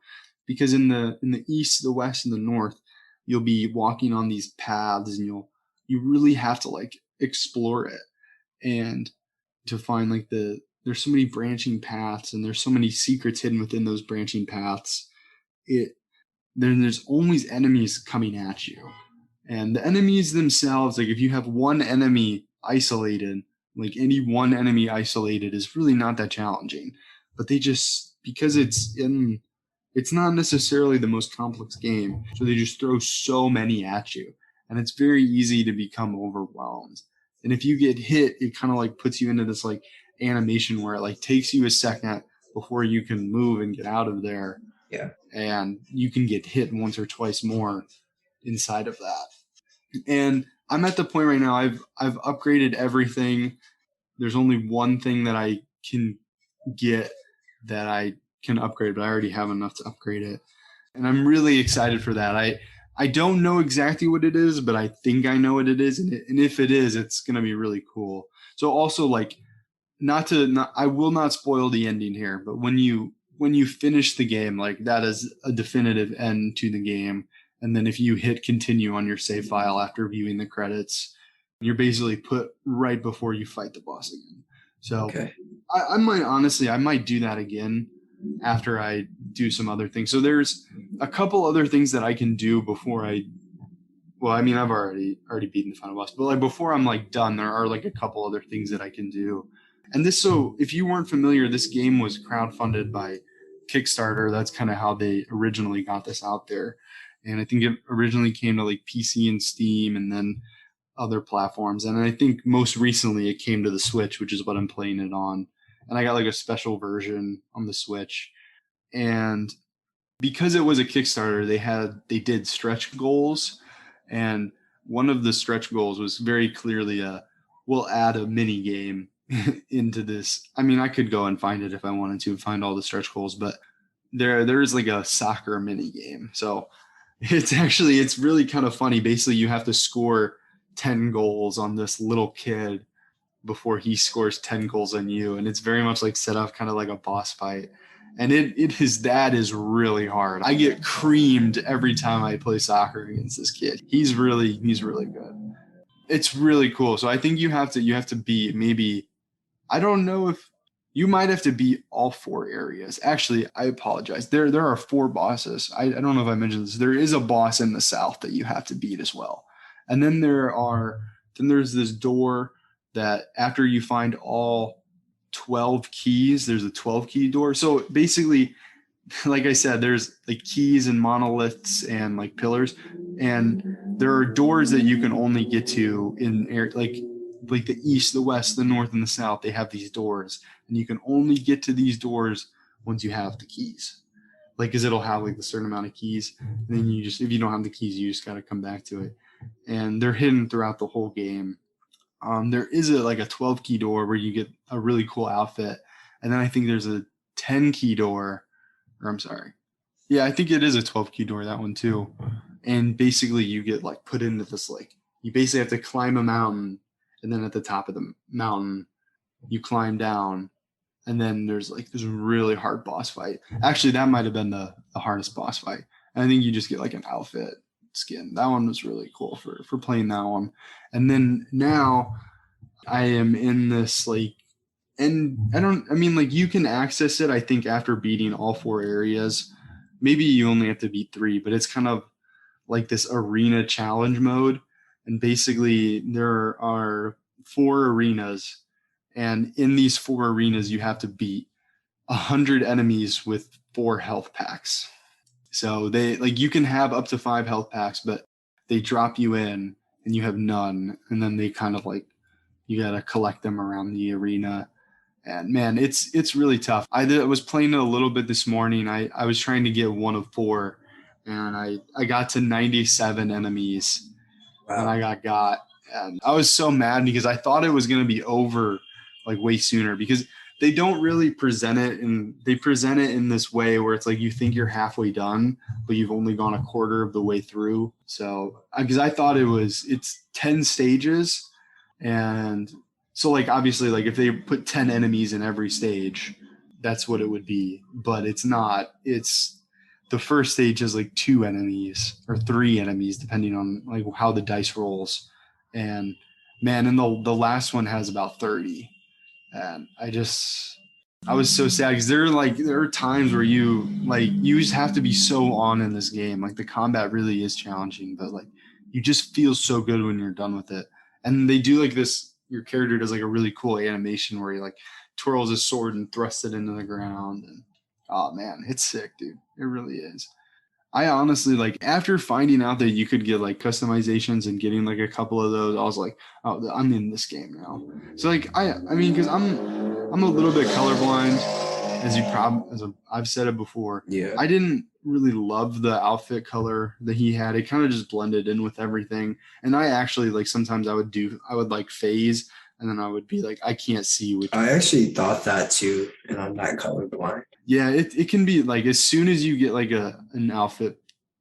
Because in the east, the west, and the north, you'll be walking on these paths and you really have to like explore it. And to find like there's so many branching paths and there's so many secrets hidden within those branching paths. There's always enemies coming at you. And the enemies themselves, like if you have one enemy isolated, like any one enemy isolated is really not that challenging. But they just, because it's not necessarily the most complex game, so they just throw so many at you. And it's very easy to become overwhelmed. And if you get hit, it kind of like puts you into this like animation where it like takes you a second before you can move and get out of there.
Yeah.
And you can get hit once or twice more inside of that. And I'm at the point right now, I've upgraded everything. There's only one thing that I can get that I can upgrade, but I already have enough to upgrade it. And I'm really excited for that. I don't know exactly what it is, but I think I know what it is. And if it is, it's going to be really cool. So also like, I will not spoil the ending here, but when you finish the game, like that is a definitive end to the game. And then if you hit continue on your save file after viewing the credits, you're basically put right before you fight the boss again. So
Okay.
I might do that again. after I do some other things. So there's a couple other things that I can do before I've already beaten the final boss, but like before I'm like done, there are like a couple other things that I can do. And so if you weren't familiar, this game was crowdfunded by Kickstarter. That's kind of how they originally got this out there. And I think it originally came to like PC and Steam and then other platforms. And I think most recently it came to the Switch, which is what I'm playing it on. And I got like a special version on the Switch. And because it was a Kickstarter, they did stretch goals. And one of the stretch goals was very clearly we'll add a mini game into this. I mean, I could go and find it if I wanted to find all the stretch goals, but there's like a soccer mini game. So it's really kind of funny. Basically, you have to score 10 goals on this little kid before he scores 10 goals on you. And it's very much like set up kind of like a boss fight. And that is really hard. I get creamed every time I play soccer against this kid. He's really good. It's really cool. So I think you have to be maybe, I don't know if you might have to beat all 4 areas. Actually, I apologize. There are 4 bosses. I don't know if I mentioned this. There is a boss in the south that you have to beat as well. And then there's this door that after you find all 12 keys, there's a 12 key door. So basically, like I said, there's like keys and monoliths and like pillars, and there are doors that you can only get to in air, like the east, the west, the north, and the south. They have these doors, and you can only get to these doors once you have the keys. Like, because it'll have like a certain amount of keys, and then if you don't have the keys, you just got to come back to it. And they're hidden throughout the whole game. There is a 12 key door where you get a really cool outfit. And then I think there's a 10 key door, or I'm sorry. Yeah, I think it is a 12 key door, that one too. And basically you get like put into this, like, you basically have to climb a mountain, and then at the top of the mountain, you climb down, and then there's like this really hard boss fight. Actually, that might have been the hardest boss fight. And I think you just get like an outfit skin. That one was really cool for playing that one. And then now I am in this and you can access it, I think, after beating all 4 areas. Maybe you only have to beat 3, but it's kind of like this arena challenge mode. And basically there are 4 arenas, and in these 4 arenas you have to beat 100 enemies with 4 health packs. So you can have up to 5 health packs, but they drop you in and you have none. And then they kind of like, you got to collect them around the arena. And man, it's really tough. I was playing it a little bit this morning. I was trying to get 1 of 4, and I got to 97 enemies. Wow. And I got, and I was so mad because I thought it was going to be over like way sooner, because they don't really present it, and they present it in this way where it's like you think you're halfway done, but you've only gone a quarter of the way through. So, because I thought it's 10 stages. And so like, obviously, like if they put 10 enemies in every stage, that's what it would be, but it's not. It's the first stage is like 2 enemies or 3 enemies, depending on like how the dice rolls. And man, and the last one has about 30. And I was so sad because there are times where you just have to be so on in this game. Like the combat really is challenging, but like you just feel so good when you're done with it. And they do like this, your character does like a really cool animation where he like twirls his sword and thrusts it into the ground. And oh man, it's sick, dude. It really is. I honestly, like, after finding out that you could get like customizations and getting like a couple of those, I was like, oh, I'm in this game now. So like, I mean, because I'm a little bit colorblind, as I've said it before.
Yeah.
I didn't really love the outfit color that he had. It kind of just blended in with everything. And I actually, like, sometimes I would like phase, and then I would be like, I can't see which.
I actually thought that too, and I'm not colorblind.
Yeah, it can be like, as soon as you get like an outfit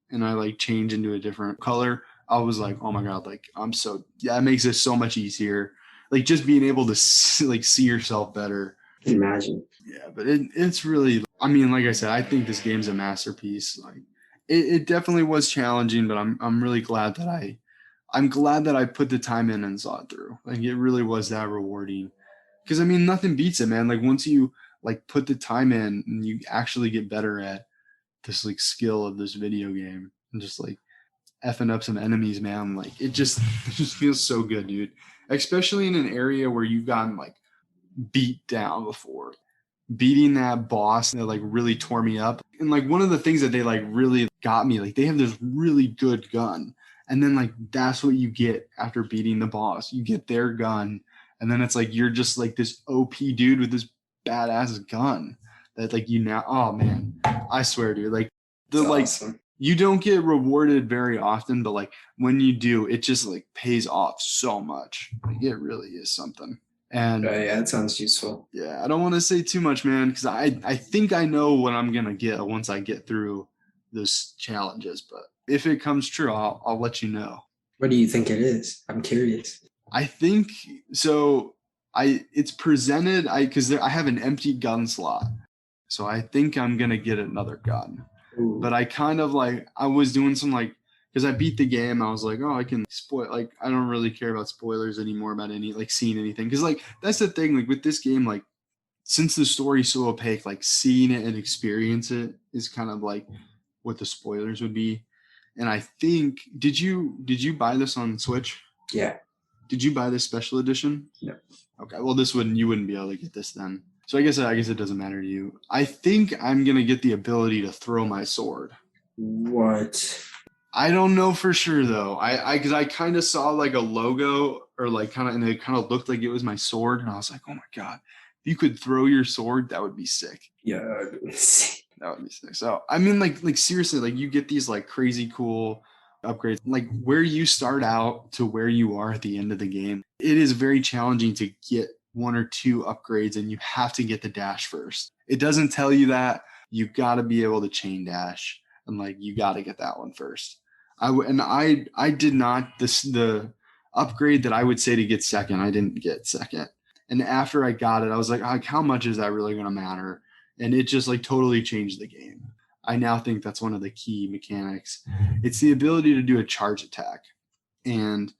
and I like change into a different color, I was like, oh my God, like it makes it so much easier. Like just being able to see yourself better.
Imagine.
Yeah, but it's really, I mean, like I said, I think this game's a masterpiece. Like it definitely was challenging, but I'm really glad that I put the time in and saw it through. Like it really was that rewarding. Because I mean, nothing beats it, man. Like once you like put the time in and you actually get better at this like skill of this video game and just like effing up some enemies, man. Like it just feels so good, dude. Especially in an area where you've gotten like beat down before. Beating that boss that like really tore me up. And like one of the things that they like really got me, like they have this really good gun. And then like that's what you get after beating the boss. You get their gun. And then it's like you're just like this OP dude with this badass gun that like you now, oh man, I swear, dude, like the
It's
like
awesome.
you don't get rewarded very often, but like when you do, it just like pays off so much. Like it really is something. And
Yeah, that sounds useful.
yeah, I don't want to say too much, man, because I think I know what I'm gonna get once I get through those challenges. But if it comes true, I'll let you know.
What do you think it is? I'm curious.
I think so. It's presented because I have an empty gun slot, so I think I'm gonna get another gun.
Ooh.
But I kind of like I was doing some like because I beat the game, I was like, oh, I can spoil. Like I don't really care about spoilers anymore about any like seeing anything because like that's the thing. Like with this game, like since the story's so opaque, like seeing it and experience it is kind of like what the spoilers would be. And I think did you buy this on Switch?
Yeah.
Did you buy this special edition?
No.
Okay. Well, you wouldn't be able to get this then. So I guess it doesn't matter to you. I think I'm gonna get the ability to throw my sword.
What?
I don't know for sure though. Because I kind of saw like a logo or like and it kind of looked like it was my sword, and I was like, oh my god, if you could throw your sword, that would be sick.
Yeah.
That would be sick. So I mean, like seriously, like you get these like crazy cool upgrades, like where you start out to where you are at the end of the game. It is very challenging to get one or two upgrades, and you have to get the dash first. It doesn't tell you that. You got to be able to chain dash, and like you got to get that one first. I did not the upgrade that I would say to get second. I didn't get second, and after I got it, I was like, how much is that really going to matter? And it just like totally changed the game. I now think that's one of the key mechanics. It's the ability to do a charge attack, and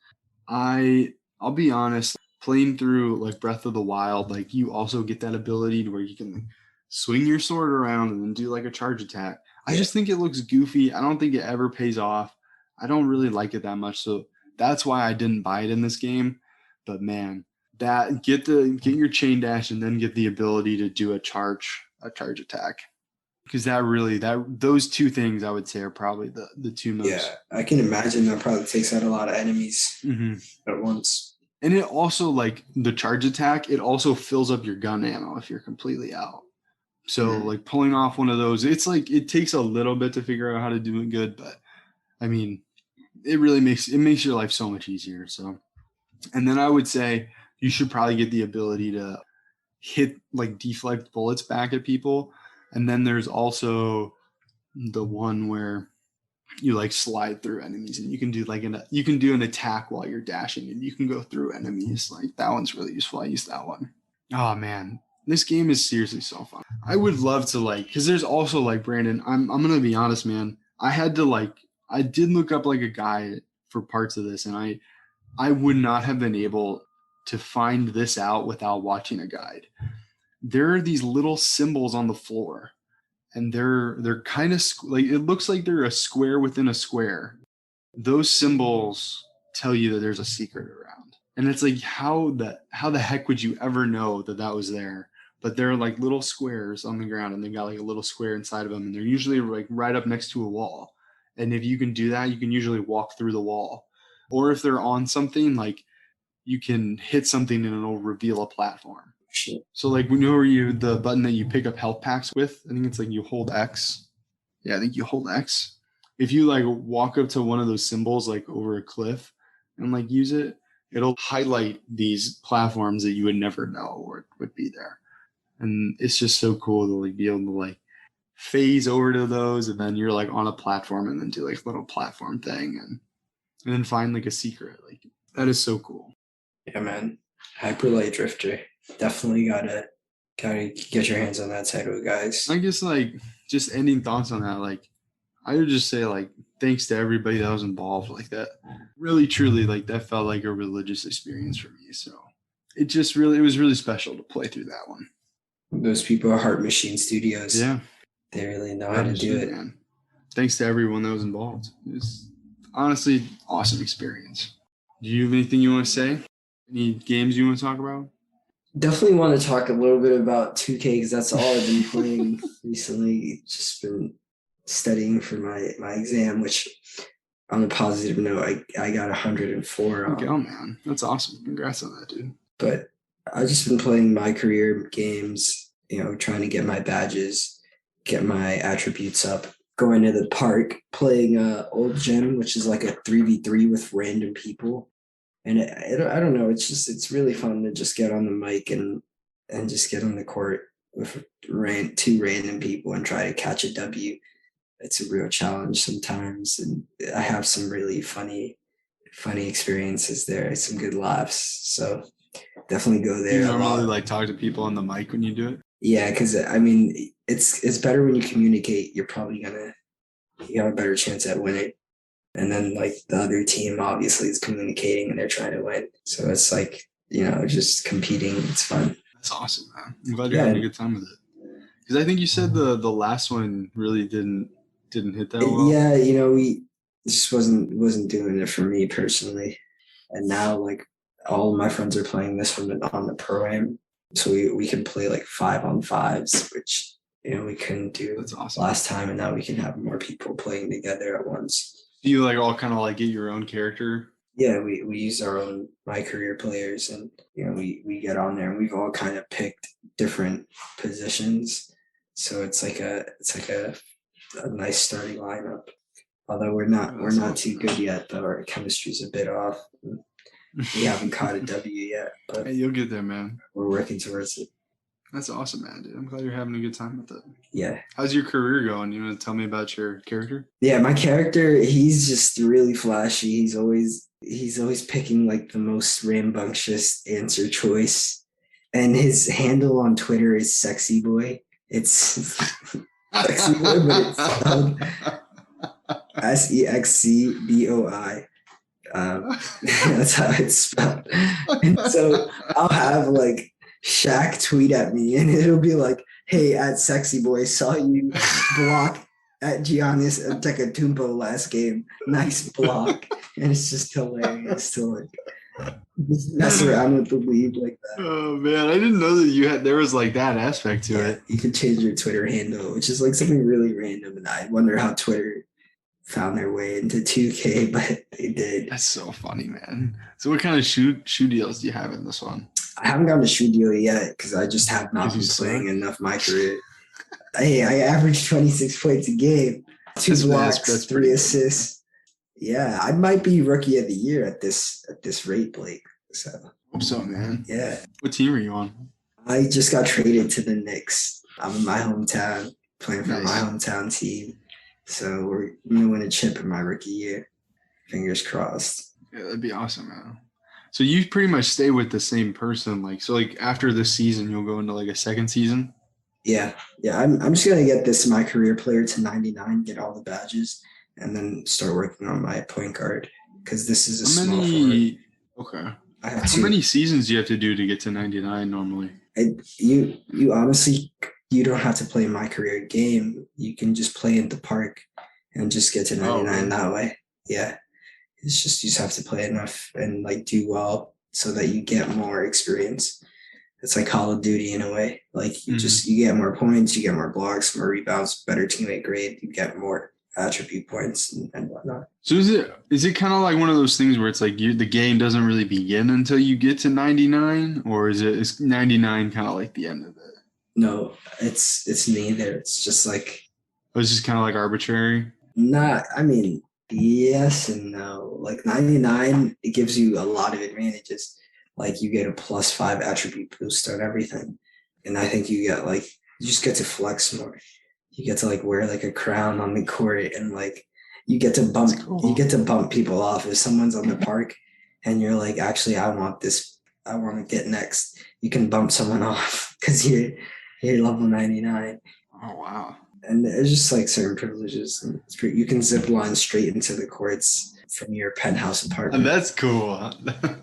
I'll be honest, playing through like Breath of the Wild, like you also get that ability to where you can like, swing your sword around and then do like a charge attack. I just think it looks goofy. I don't think it ever pays off. I don't really like it that much, so that's why I didn't buy it in this game. But man, that get your chain dash and then get the ability to do a charge attack, because those two things I would say are probably the two most.
Yeah, I can imagine that probably takes out a lot of enemies at once.
And it also like the charge attack, it also fills up your gun ammo if you're completely out. So like pulling off one of those, it's like it takes a little bit to figure out how to do it good, but I mean, it really makes your life so much easier. So, and then I would say you should probably get the ability to hit like deflect bullets back at people. And then there's also the one where you like slide through enemies, and you can do you can do an attack while you're dashing, and you can go through enemies. Like that one's really useful. I use that one. Oh man, this game is seriously so fun. I would love to because there's also like Brandon. I'm gonna be honest, man. I did look up like a guide for parts of this, and I would not have been able to find this out without watching a guide. There are these little symbols on the floor, and they're kind of like it looks like they're a square within a square. Those symbols tell you that there's a secret around, and it's like how the heck would you ever know that was there? But they're like little squares on the ground, and they've got like a little square inside of them, and they're usually like right up next to a wall. And if you can do that, you can usually walk through the wall. Or if they're on something, like you can hit something and it'll reveal a platform.
Shit.
So like when you the button that you pick up health packs with, I think it's like you hold X. Yeah, I think you hold X. If you like walk up to one of those symbols like over a cliff and like use it, it'll highlight these platforms that you would never know would be there. And it's just so cool to like be able to like phase over to those, and then you're like on a platform and then do like a little platform thing and then find like a secret. Like that is so cool.
Yeah, man. Hyperlight Drifter. Definitely gotta get your hands on that title, guys.
I guess like just ending thoughts on that, like I would just say like thanks to everybody that was involved. Like that really truly like that felt like a religious experience for me. So it was really special to play through that one.
Those people are Heart Machine Studios.
Yeah.
They really know how to do it.
Man. Thanks to everyone that was involved. It's honestly awesome experience. Do you have anything you want to say? Any games you want to talk about?
Definitely want to talk a little bit about 2K because that's all I've been playing recently. Just been studying for my exam, which on a positive note, I got 104 on.
Oh man, that's awesome. Congrats on that, dude.
But I've just been playing my career games, trying to get my badges, get my attributes up, going to the park, playing Old Gym, which is like a 3v3 with random people. And I don't know, it's really fun to just get on the mic and just get on the court with two random people and try to catch a W. It's a real challenge sometimes, and I have some really funny experiences there, some good laughs. So definitely go there.
You normally like talk to people on the mic when you do it?
Yeah, because I mean, it's better when you communicate. You're probably you have a better chance at winning. And then like the other team obviously is communicating and they're trying to win. So it's like, just competing. It's fun.
That's awesome, man. I'm glad you're having a good time with it. Because I think you said the last one really didn't hit that well.
Yeah, we just wasn't doing it for me personally. And now like all of my friends are playing this one on the pro-am. So we can play like 5-on-5s, which we couldn't do last time, and now we can have more people playing together at once.
Do you like all kind of like get your own character?
Yeah, we use our own My Career players, and we get on there and we've all kind of picked different positions. So it's like a nice starting lineup. Although we're not too good yet, though our chemistry's a bit off. We haven't caught a W yet, but
hey, you'll get there, man.
We're working towards it.
That's awesome, man, dude. I'm glad you're having a good time with it.
Yeah.
How's your career going? You want to tell me about your character?
Yeah, my character, he's just really flashy. He's always picking like the most rambunctious answer choice. And his handle on Twitter is Sexy Boy. It's Sexy Boy, but it's spelled SEXCBOI. That's how it's spelled. And so I'll have like Shaq tweet at me and it'll be like, hey, at Sexy Boy, saw you block at Giannis Antetokounmpo last game. Nice block. And it's just hilarious to like mess around with the league like that.
Oh man, I didn't know that there was like that aspect to it.
You could change your Twitter handle, which is like something really random, and I wonder how Twitter found their way into 2K, but they did.
That's so funny, man. So what kind of shoe deals do you have in this one?
I haven't gotten a shoe deal yet because I just have not been playing enough My Career. Hey, I averaged 26 points a game, 2 blocks, 3 assists. Yeah, I might be rookie of the year at this rate, Blake. So
hope so, man.
Yeah.
What team are you on?
I just got traded to the Knicks. I'm in my hometown, playing for my hometown team. So we're gonna win a chip in my rookie year. Fingers crossed.
Yeah, that'd be awesome, man. So you pretty much stay with the same person, like after this season, you'll go into like a second season.
Yeah. I'm just gonna get this My Career player to 99, get all the badges, and then start working on my point guard because this is a small forward.
Okay.
How
many seasons do you have to do to get to 99 normally?
You honestly, you don't have to play My Career game. You can just play in the park and just get to 99 that way. Yeah. It's just you just have to play enough and like do well so that you get more experience. It's like Call of Duty in a way. Like you get more points, you get more blocks, more rebounds, better teammate grade, you get more attribute points and whatnot.
So is it kind of like one of those things where it's like the game doesn't really begin until you get to 99, or is 99 kind of like the end of it?
No, it's neither. It's just like
it's just kind of like arbitrary.
I mean, yes and no. Like 99, it gives you a lot of advantages. Like you get a +5 attribute boost on everything, and I think you just get to flex more. You get to like wear like a crown on the court, and like you get to bump people off. If someone's on the park and you're like, actually, I want to get next, you can bump someone off because you're level 99.
Oh wow.
And there's just like certain privileges. And you can zip line straight into the courts. from your penthouse apartment.
And that's cool.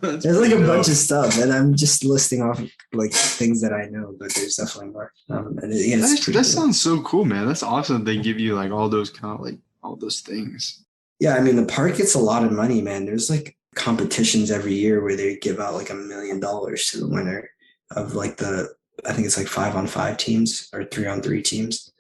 There's like a bunch of stuff, and I'm just listing off like things that I know, but there's definitely more.
That sounds so cool, man. That's awesome. They give you like all those kind of like all those things.
Yeah, I mean the park gets a lot of money, man. There's like competitions every year where they give out like $1 million to the winner of like I think it's like 5-on-5 teams or 3-on-3 teams.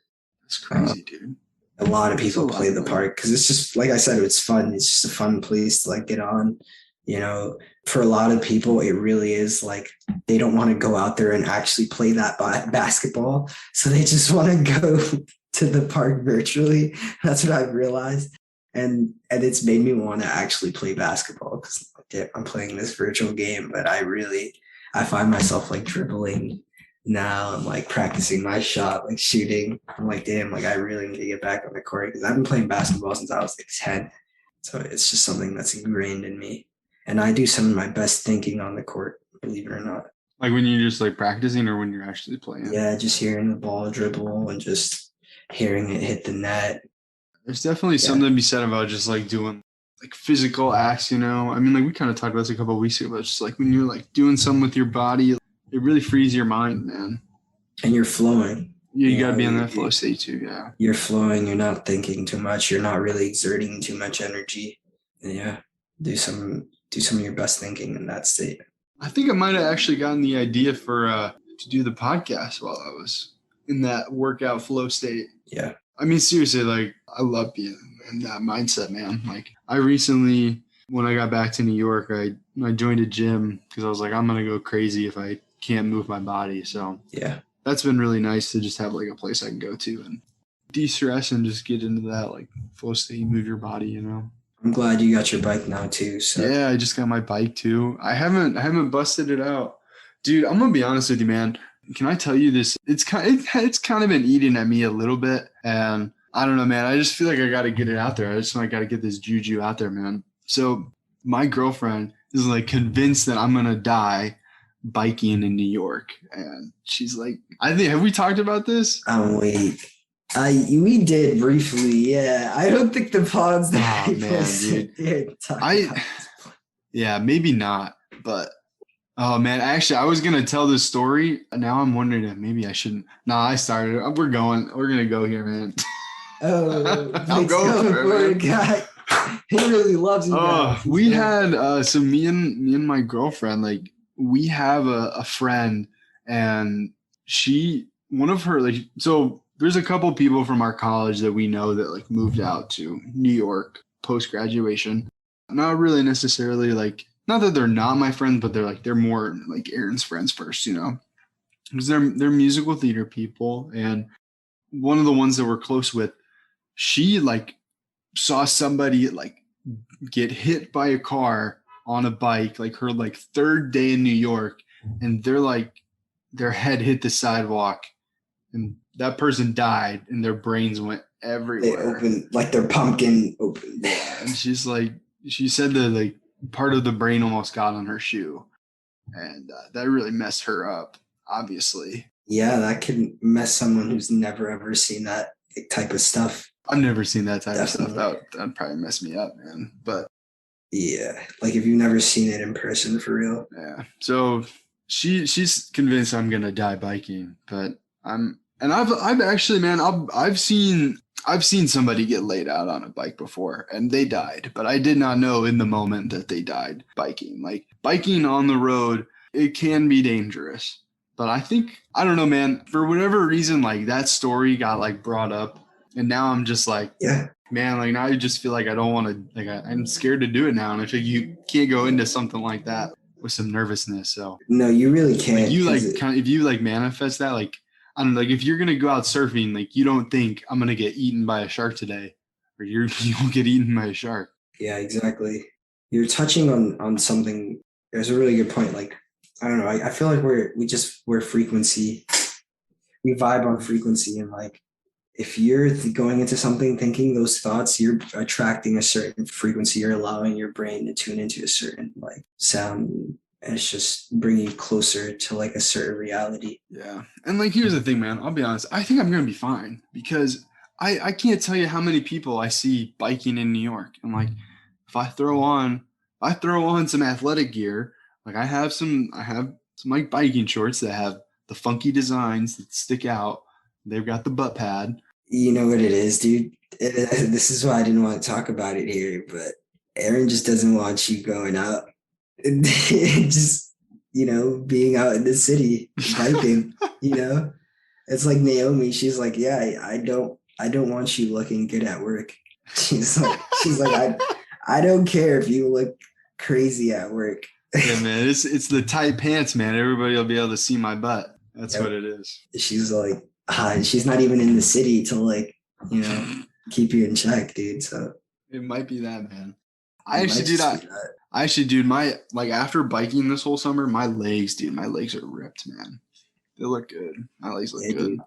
That's crazy, dude.
A lot of people play the park because it's just, like I said, it's fun. It's just a fun place to like get on. You know, for a lot of people, it really is like they don't want to go out there and actually play that basketball. So they just want to go to the park virtually. That's what I've realized. And it's made me want to actually play basketball because I'm playing this virtual game, but I find myself like dribbling now. I'm like practicing my shot, like shooting. I'm like, damn, like I really need to get back on the court because I've been playing basketball since I was like 10. So it's just something that's ingrained in me. And I do some of my best thinking on the court, believe it or not.
Like when you're just like practicing or when you're actually playing?
Yeah, just hearing the ball dribble and just hearing it hit the net.
There's definitely something to be said about just like doing like physical acts, you know? I mean, like we kind of talked about this a couple of weeks ago, but just like when you're like doing something with your body, it really frees your mind, man.
And you're flowing.
Yeah, you got to be in that flow state too, yeah.
You're flowing. You're not thinking too much. You're not really exerting too much energy. And yeah, do some of your best thinking in that state.
I think I might have actually gotten the idea for to do the podcast while I was in that workout flow state.
Yeah.
I mean, seriously, like I love being in that mindset, man. Like I recently, when I got back to New York, I joined a gym because I was like, I'm going to go crazy if I can't move my body. So
yeah,
that's been really nice to just have like a place I can go to and de-stress and just get into that like flow state, move your body, you know.
I'm glad you got your bike now too. So
yeah, I just got my bike too. I haven't busted it out, dude. I'm gonna be honest with you, man. Can I tell you this? It's kind of been eating at me a little bit, and I don't know, man. I just feel like I got to get it out there. I got to get this juju out there, man. So my girlfriend is like convinced that I'm gonna die biking in New York, and she's like, have we talked about this?
Wait. We did briefly, yeah. I don't think the pods that
yeah, maybe not, but oh man, actually I was gonna tell this story. Now I'm wondering if maybe I shouldn't. I started. We're gonna go here, man.
Oh, I'm going for it, guy. He really loves you.
We had so me and my girlfriend, like we have a friend, and there's a couple people from our college that we know that like moved out to New York post-graduation. Not really necessarily like, not that they're not my friends, but they're more like Aaron's friends first, you know, because they're musical theater people. And one of the ones that we're close with, she like saw somebody like get hit by a car on a bike, like her like third day in New York, and their head hit the sidewalk. And that person died, and their brains went everywhere.
They opened, like their pumpkin opened.
Yeah, and she said that like part of the brain almost got on her shoe, and that really messed her up, obviously.
Yeah, that could mess someone who's never ever seen that type of stuff.
I've never seen that type of stuff. That'd probably mess me up, man. But
yeah, like if you've never seen it in person for real.
Yeah. So she's convinced I'm gonna die biking, but I've actually, man, I've seen somebody get laid out on a bike before and they died, but I did not know in the moment that they died biking. Like biking on the road, it can be dangerous, but I don't know, man, for whatever reason, like that story got like brought up, and now I'm just like,
yeah,
man, like now I just feel like I don't want to, like I'm scared to do it now, and I feel you can't go into something like that with some nervousness. So
no, you really can't.
Like if you like manifest that, like I don't know, like if you're gonna go out surfing, like you don't think I'm gonna get eaten by a shark today, or you won't get eaten by a shark.
Yeah, exactly. You're touching on something. There's a really good point. Like I don't know, I feel like we're frequency. We vibe on frequency, and like if you're going into something thinking those thoughts, you're attracting a certain frequency. You're allowing your brain to tune into a certain like sound. And it's just bringing you closer to like a certain reality.
Yeah. And like, here's the thing, man, I'll be honest. I think I'm going to be fine because I can't tell you how many people I see biking in New York. And like if I throw on some athletic gear, like I have some like biking shorts that have the funky designs that stick out. They've got the butt pad.
You know what it is, dude? This is why I didn't want to talk about it here, but Aaron just doesn't want you going out. Just, being out in the city, biking, It's like Naomi. She's like, yeah, I don't want you looking good at work. She's like, I don't care if you look crazy at work.
Yeah, man, it's the tight pants, man. Everybody will be able to see my butt. That's what it is.
She's like, she's not even in the city to like, keep you in check, dude. So
it might be that, man. I actually, dude, my like after biking this whole summer, my legs are ripped, man. They look good. My legs look good. Dude.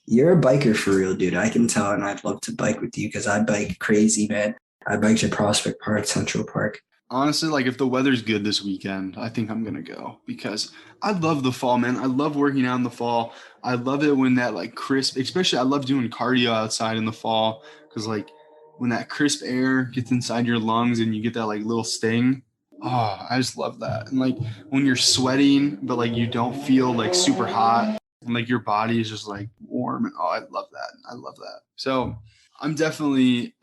You're a biker for real, dude. I can tell, and I'd love to bike with you because I bike crazy, man. I bike to Prospect Park, Central Park.
Honestly, like if the weather's good this weekend, I think I'm gonna go because I love the fall, man. I love working out in the fall. I love it when that like crisp, especially I love doing cardio outside in the fall because like when that crisp air gets inside your lungs and you get that like little sting. Oh, I just love that. And like when you're sweating, but like you don't feel like super hot and like your body is just like warm. And I love that. I love that. So I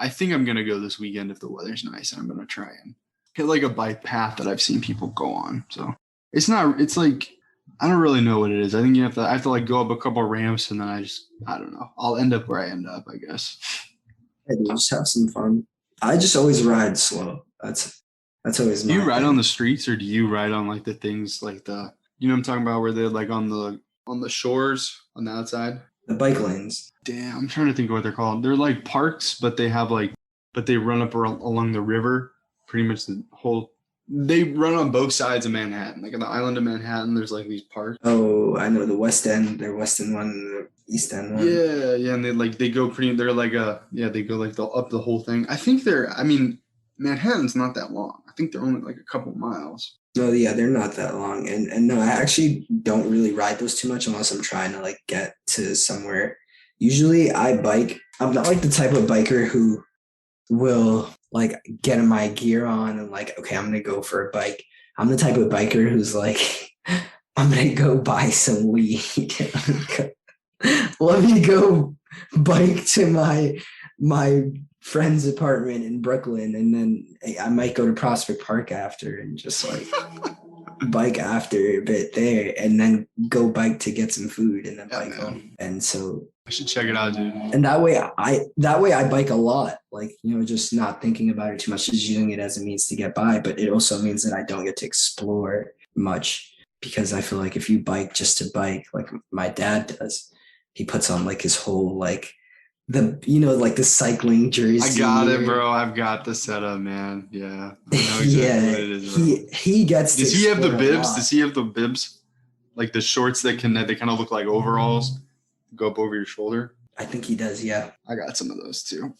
think I'm going to go this weekend if the weather's nice and I'm going to try and hit like a bike path that I've seen people go on. So it's like, I don't really know what it is. I think I have to like go up a couple of ramps and then I don't know. I'll end up where I end up, I guess.
I do just have some fun. I just always ride slow. That's always my
Do you ride on the streets or do you ride on like the things like what I'm talking about where they're like on the shores on the outside?
The bike lanes.
Damn, I'm trying to think of what they're called. They're like parks, but they run up along the river. Pretty much they run on both sides of Manhattan. Like on the island of Manhattan, there's like these parks.
Oh, I know the West End. Their West End one and the East End one.
Yeah, and they go up the whole thing. I think Manhattan's not that long. I think they're only like a couple miles.
No, yeah, they're not that long. And no, I actually don't really ride those too much unless I'm trying to like get to somewhere. Usually I bike. I'm not like the type of biker who will like get my gear on and like, okay, I'm going to go for a bike. I'm the type of biker who's like, I'm going to go buy some weed. Let me go bike to my friend's apartment in Brooklyn, and then I might go to Prospect Park after and just like bike after a bit there, and then go bike to get some food and then bike home. And so
I should check it out, dude.
And that way I bike a lot, like, just not thinking about it too much, just using it as a means to get by. But it also means that I don't get to explore much because I feel like if you bike just to bike, like my dad does, he puts on like his whole like the cycling jersey.
I got it, bro. I've got the setup, man. Yeah. I know exactly what it is, bro.
He gets
Does he have the bibs? Does he have the bibs? Like the shorts they kind of look like overalls, go up over your shoulder?
I think he does, yeah.
I got some of those too.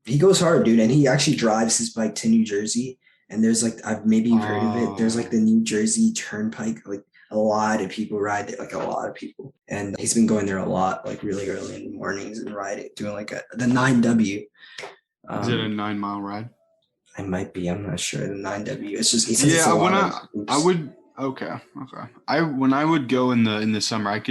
He goes hard, dude, and he actually drives his bike to New Jersey. And there's like, I've maybe heard of it. There's like the New Jersey Turnpike, like a lot of people ride it, like a lot of people. And he's been going there a lot, like really early in the mornings and riding, doing like the 9W.
Is it a 9 mile ride?
I might be, I'm not sure. The 9W. It's just, he says
yeah, when I would go in the summer, I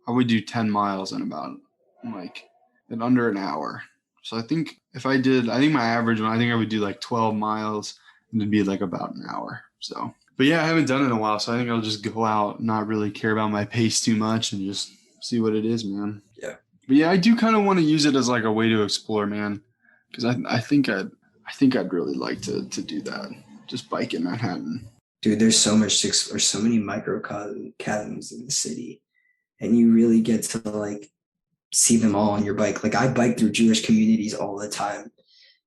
would do 10 miles in about like in under an hour. So I think my average one, I would do like 12 miles and it'd be like about an hour. So, but yeah, I haven't done it in a while. So I think I'll just go out, not really care about my pace too much and just see what it is, man.
Yeah.
But yeah, I do kind of want to use it as like a way to explore, man. Cause I think I'd really like to do that. Just bike in Manhattan.
Dude, there's so much to explore, so many microcosms in the city. And you really get to like see them all on your bike. Like I bike through Jewish communities all the time,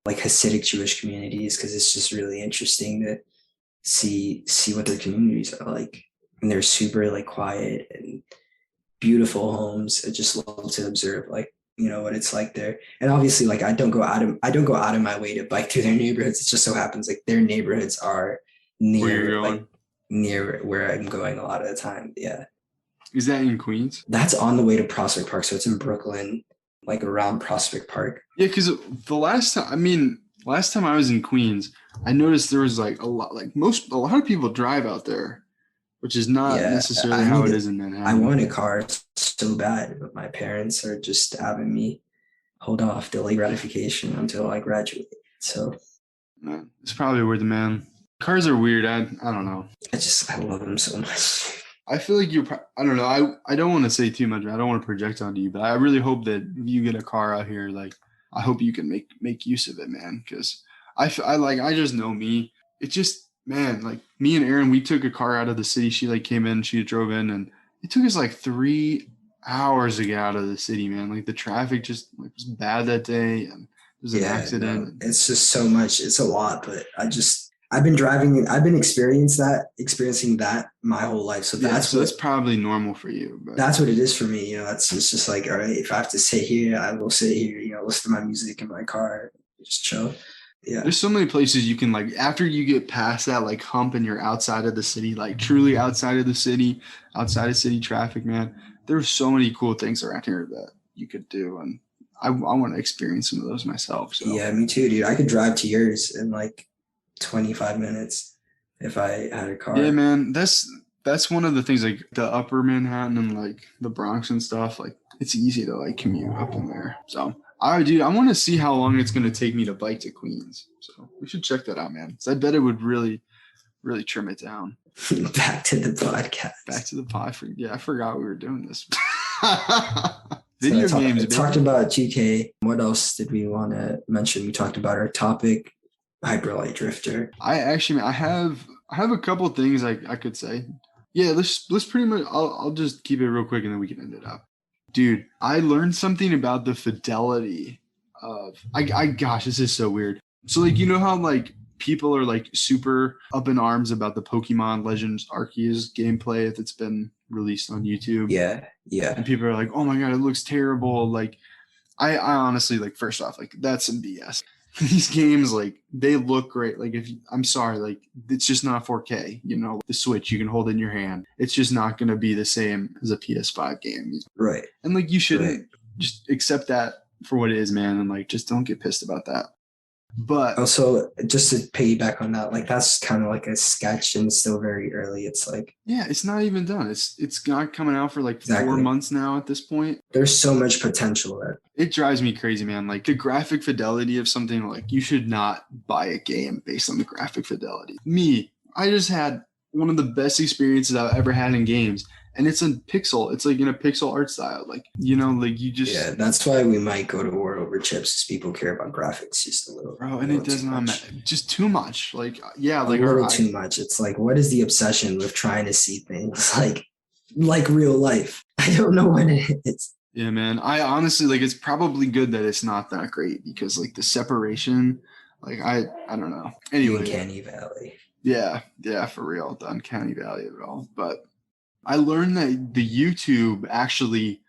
like Hasidic Jewish communities, because it's just really interesting to see what their communities are like. And they're super like quiet and beautiful homes. I just love to observe like, what it's like there. And obviously like I don't go out of my way to bike through their neighborhoods. It just so happens like their neighborhoods are near where I'm going a lot of the time. Yeah.
Is that in Queens?
That's on the way to Prospect Park. So it's in Brooklyn, like around Prospect Park.
Yeah, because the last time, Last time I was in Queens, I noticed there was like a lot of people drive out there, which is not
Yeah,
necessarily how it is in
I
Manhattan.
want a car so bad, but my parents are just having me hold off delay gratification until I graduate. So
It's probably weird, man. Cars are weird. I don't know.
I love them so much.
I feel like I don't know. I don't want to say too much. I don't want to project onto you, but I really hope that if you get a car out here, like I hope you can make use of it, man. Because I just know me. It just, man, like me and Erin, we took a car out of the city. She like came in, she drove in, and it took us like 3 hours to get out of the city, man. Like the traffic just like was bad that day, and there's an accident.
No, it's just so much. It's a lot, but I've been experiencing that my whole life. So
that's probably normal for you. But
that's what it is for me. It's just like, all right, if I have to sit here, I will sit here, listen to my music in my car, just chill. Yeah.
There's so many places you can like, after you get past that like hump and you're outside of the city, like truly outside of the city, outside of city traffic, man, there's so many cool things around here that you could do. And I want to experience some of those myself. So.
Yeah, me too, dude. I could drive to yours in like 25 minutes if I had a car.
Yeah, man. That's one of the things, like the upper Manhattan and like the Bronx and stuff. Like it's easy to like commute up in there. So I want to see how long it's going to take me to bike to Queens. So we should check that out, man. So I bet it would really, really trim it down.
Back to the podcast.
Back to the pod. I forgot we were doing this.
Video games. Talked about GK. What else did we want to mention? We talked about our topic, Hyperlight Drifter.
I have a couple of things I could say. Yeah, let's pretty much. I'll just keep it real quick and then we can end it up. Dude, I learned something about the fidelity of. Gosh, this is so weird. So like, you know how like people are like super up in arms about the Pokemon Legends Arceus gameplay if it's been released on YouTube.
Yeah.
And people are like, oh my god, it looks terrible. Like, I honestly, like, first off, like that's some BS. These games, like, they look great. Like, I'm sorry, like, it's just not 4K. The Switch, you can hold in your hand. It's just not going to be the same as a PS5 game.
Right.
And like, you shouldn't just accept that for what it is, man. And like, just don't get pissed about that. But
also, just to piggyback on that, like that's kind of like a sketch and still very early. It's like,
yeah, it's not even done. It's not coming out for like 4 months now at this point.
There's so much potential there.
It drives me crazy, man. Like the graphic fidelity of something, like you should not buy a game based on the graphic fidelity. I just had one of the best experiences I've ever had in games. And it's in pixel. It's like in a pixel art style. Like, like you just.
Yeah, that's why we might go to war over chips because people care about graphics just a little.
Bro, and it does not matter. Just too much. Like, yeah. Like
a little too much. It's like, what is the obsession with trying to see things like real life? I don't know what it is.
Yeah, man. I honestly, like, it's probably good that it's not that great because, like, the separation, like, I don't know. Anyway.
Uncanny Valley.
Yeah, for real. The Uncanny Valley of it all. But I learned that the YouTube actually,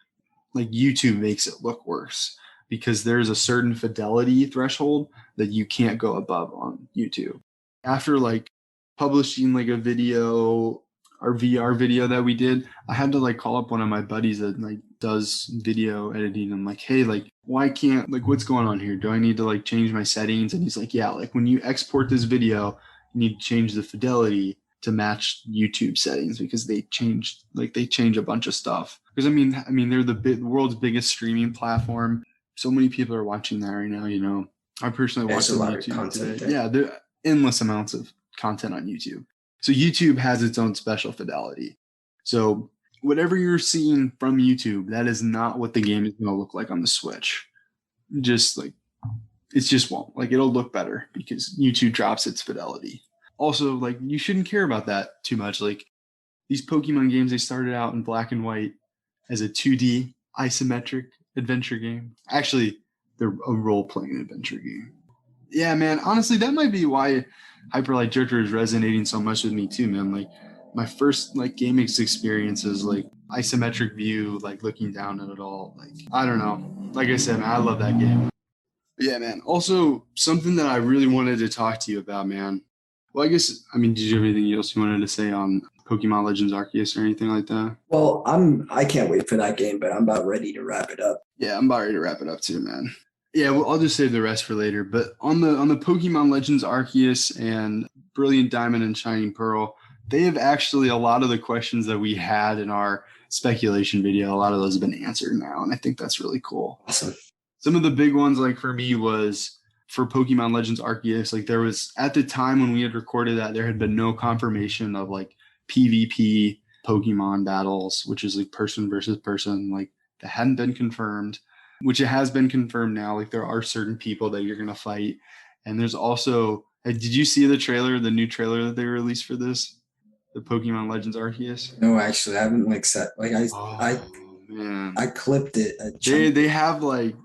like YouTube makes it look worse because there's a certain fidelity threshold that you can't go above on YouTube. After like publishing like a video, our VR video that we did, I had to like call up one of my buddies that like does video editing. I'm like, hey, like, why can't, like, what's going on here? Do I need to like change my settings? And he's like, yeah, like when you export this video, you need to change the fidelity to match YouTube settings because they change a bunch of stuff. Because I mean they're the world's biggest streaming platform. So many people are watching that right now. I personally watch a lot of content today. Yeah, there are endless amounts of content on YouTube. So YouTube has its own special fidelity. So whatever you're seeing from YouTube, that is not what the game is going to look like on the Switch. Just like it just won't. Like it'll look better because YouTube drops its fidelity. Also, like, you shouldn't care about that too much. Like, these Pokemon games, they started out in black and white as a 2D isometric adventure game. Actually, they're a role-playing adventure game. Yeah, man, honestly, that might be why Hyperlight Drifter is resonating so much with me, too, man. Like, my first, like, gaming experience is, like, isometric view, like, looking down at it all. Like, I don't know. Like I said, man, I love that game. But yeah, man. Also, something that I really wanted to talk to you about, man. Well, did you have anything else you wanted to say on Pokemon Legends Arceus or anything like that?
Well, I can't wait for that game, but I'm about ready to wrap it up.
Yeah, I'm about ready to wrap it up too, man. Yeah, well, I'll just save the rest for later. But on the Pokemon Legends Arceus and Brilliant Diamond and Shining Pearl, they have actually a lot of the questions that we had in our speculation video. A lot of those have been answered now, and I think that's really cool.
Awesome.
Some of the big ones, like for me, was for Pokemon Legends Arceus. Like there was at the time when we had recorded that, there had been no confirmation of like PvP Pokemon battles, which is like person versus person. Like that hadn't been confirmed. Which it has been confirmed now. Like there are certain people that you're gonna fight, and there's also. Did you see the trailer, the new trailer that they released for this, the Pokemon Legends Arceus?
No, actually, I haven't
Man,
I clipped it.
They have like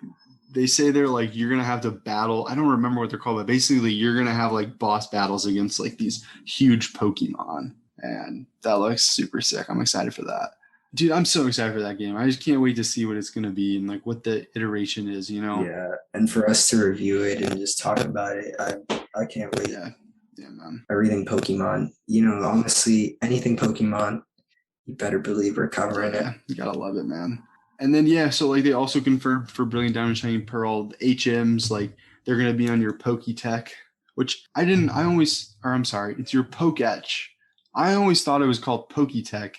they say they're like you're gonna have to battle. I don't remember what they're called, but basically you're gonna have like boss battles against like these huge Pokemon, and that looks super sick. I'm excited for that. Dude, I'm so excited for that game. I just can't wait to see what it's going to be and like what the iteration is, you know?
Yeah, and for us to review it and just talk about it, I can't wait.
Yeah, man.
Everything Pokemon, you know, honestly, anything Pokemon, you better believe we're covering it.
You gotta love it, man. And then so like they also confirmed for Brilliant Diamond Shining Pearl, the HMs, like they're going to be on your Poketech, which I'm sorry, it's your Poketch. I always thought it was called Poketech.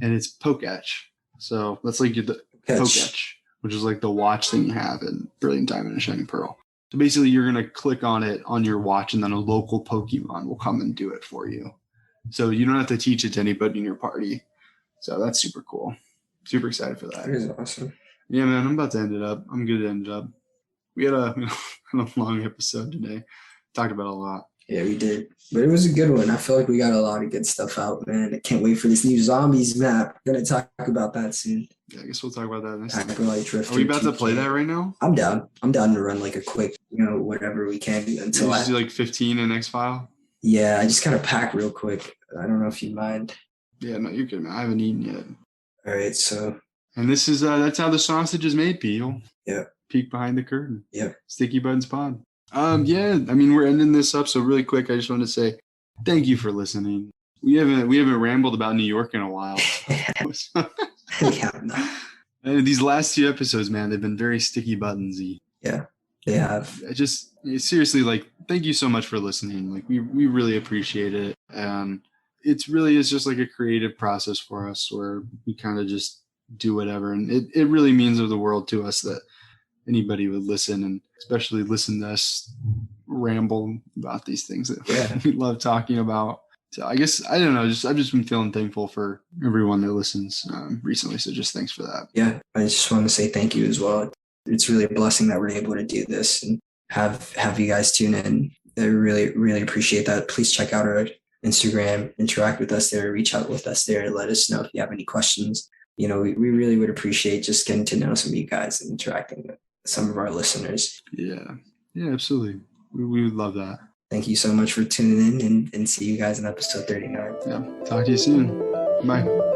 And it's Poketch. So that's like the Poketch, which is like the watch thing you have in Brilliant Diamond and Shining Pearl. So basically you're going to click on it on your watch and then a local Pokemon will come and do it for you. So you don't have to teach it to anybody in your party. So that's super cool. Super excited for that.
That is awesome.
Yeah, man, I'm about to end it up. I'm good to end it up. We had a long episode today. Talked about a lot.
Yeah, we did. But it was a good one. I feel like we got a lot of good stuff out, man. I can't wait for this new Zombies map. We're going to talk about that soon.
Yeah, I guess we'll talk about that next time.
Are
we about to play that right now?
I'm down. I'm down to run like a quick, whatever we can until
I do like 15 in X-File?
Yeah, I just kind of pack real quick. I don't know if you mind.
Yeah, no, you're good, man. I haven't eaten yet.
All right, so.
And this is, that's how the sausage is made, Peel.
Yeah.
Peek behind the curtain.
Yeah.
Sticky Buttons Pod. Yeah, I mean, we're ending this up, so really quick, I just want to say thank you for listening. We haven't rambled about New York in a while.
Yeah, no.
And these last 2 episodes, man, they've been very sticky buttonsy.
Yeah, they have.
Seriously, like, thank you so much for listening. Like, we really appreciate it. And it's really is just like a creative process for us where we kind of just do whatever. And it really means the world to us that anybody would listen, and especially listen to us ramble about these things that we love talking about. So I guess, I don't know, I've just been feeling thankful for everyone that listens recently. So just thanks for that.
Yeah, I just want to say thank you as well. It's really a blessing that we're able to do this and have you guys tune in. I really, really appreciate that. Please check out our Instagram, interact with us there, reach out with us there, let us know if you have any questions. We really would appreciate just getting to know some of you guys and interacting with some of our listeners.
Yeah, absolutely. We would love that.
Thank you so much for tuning in, and see you guys in episode 39.
Yeah, talk to you soon. Bye.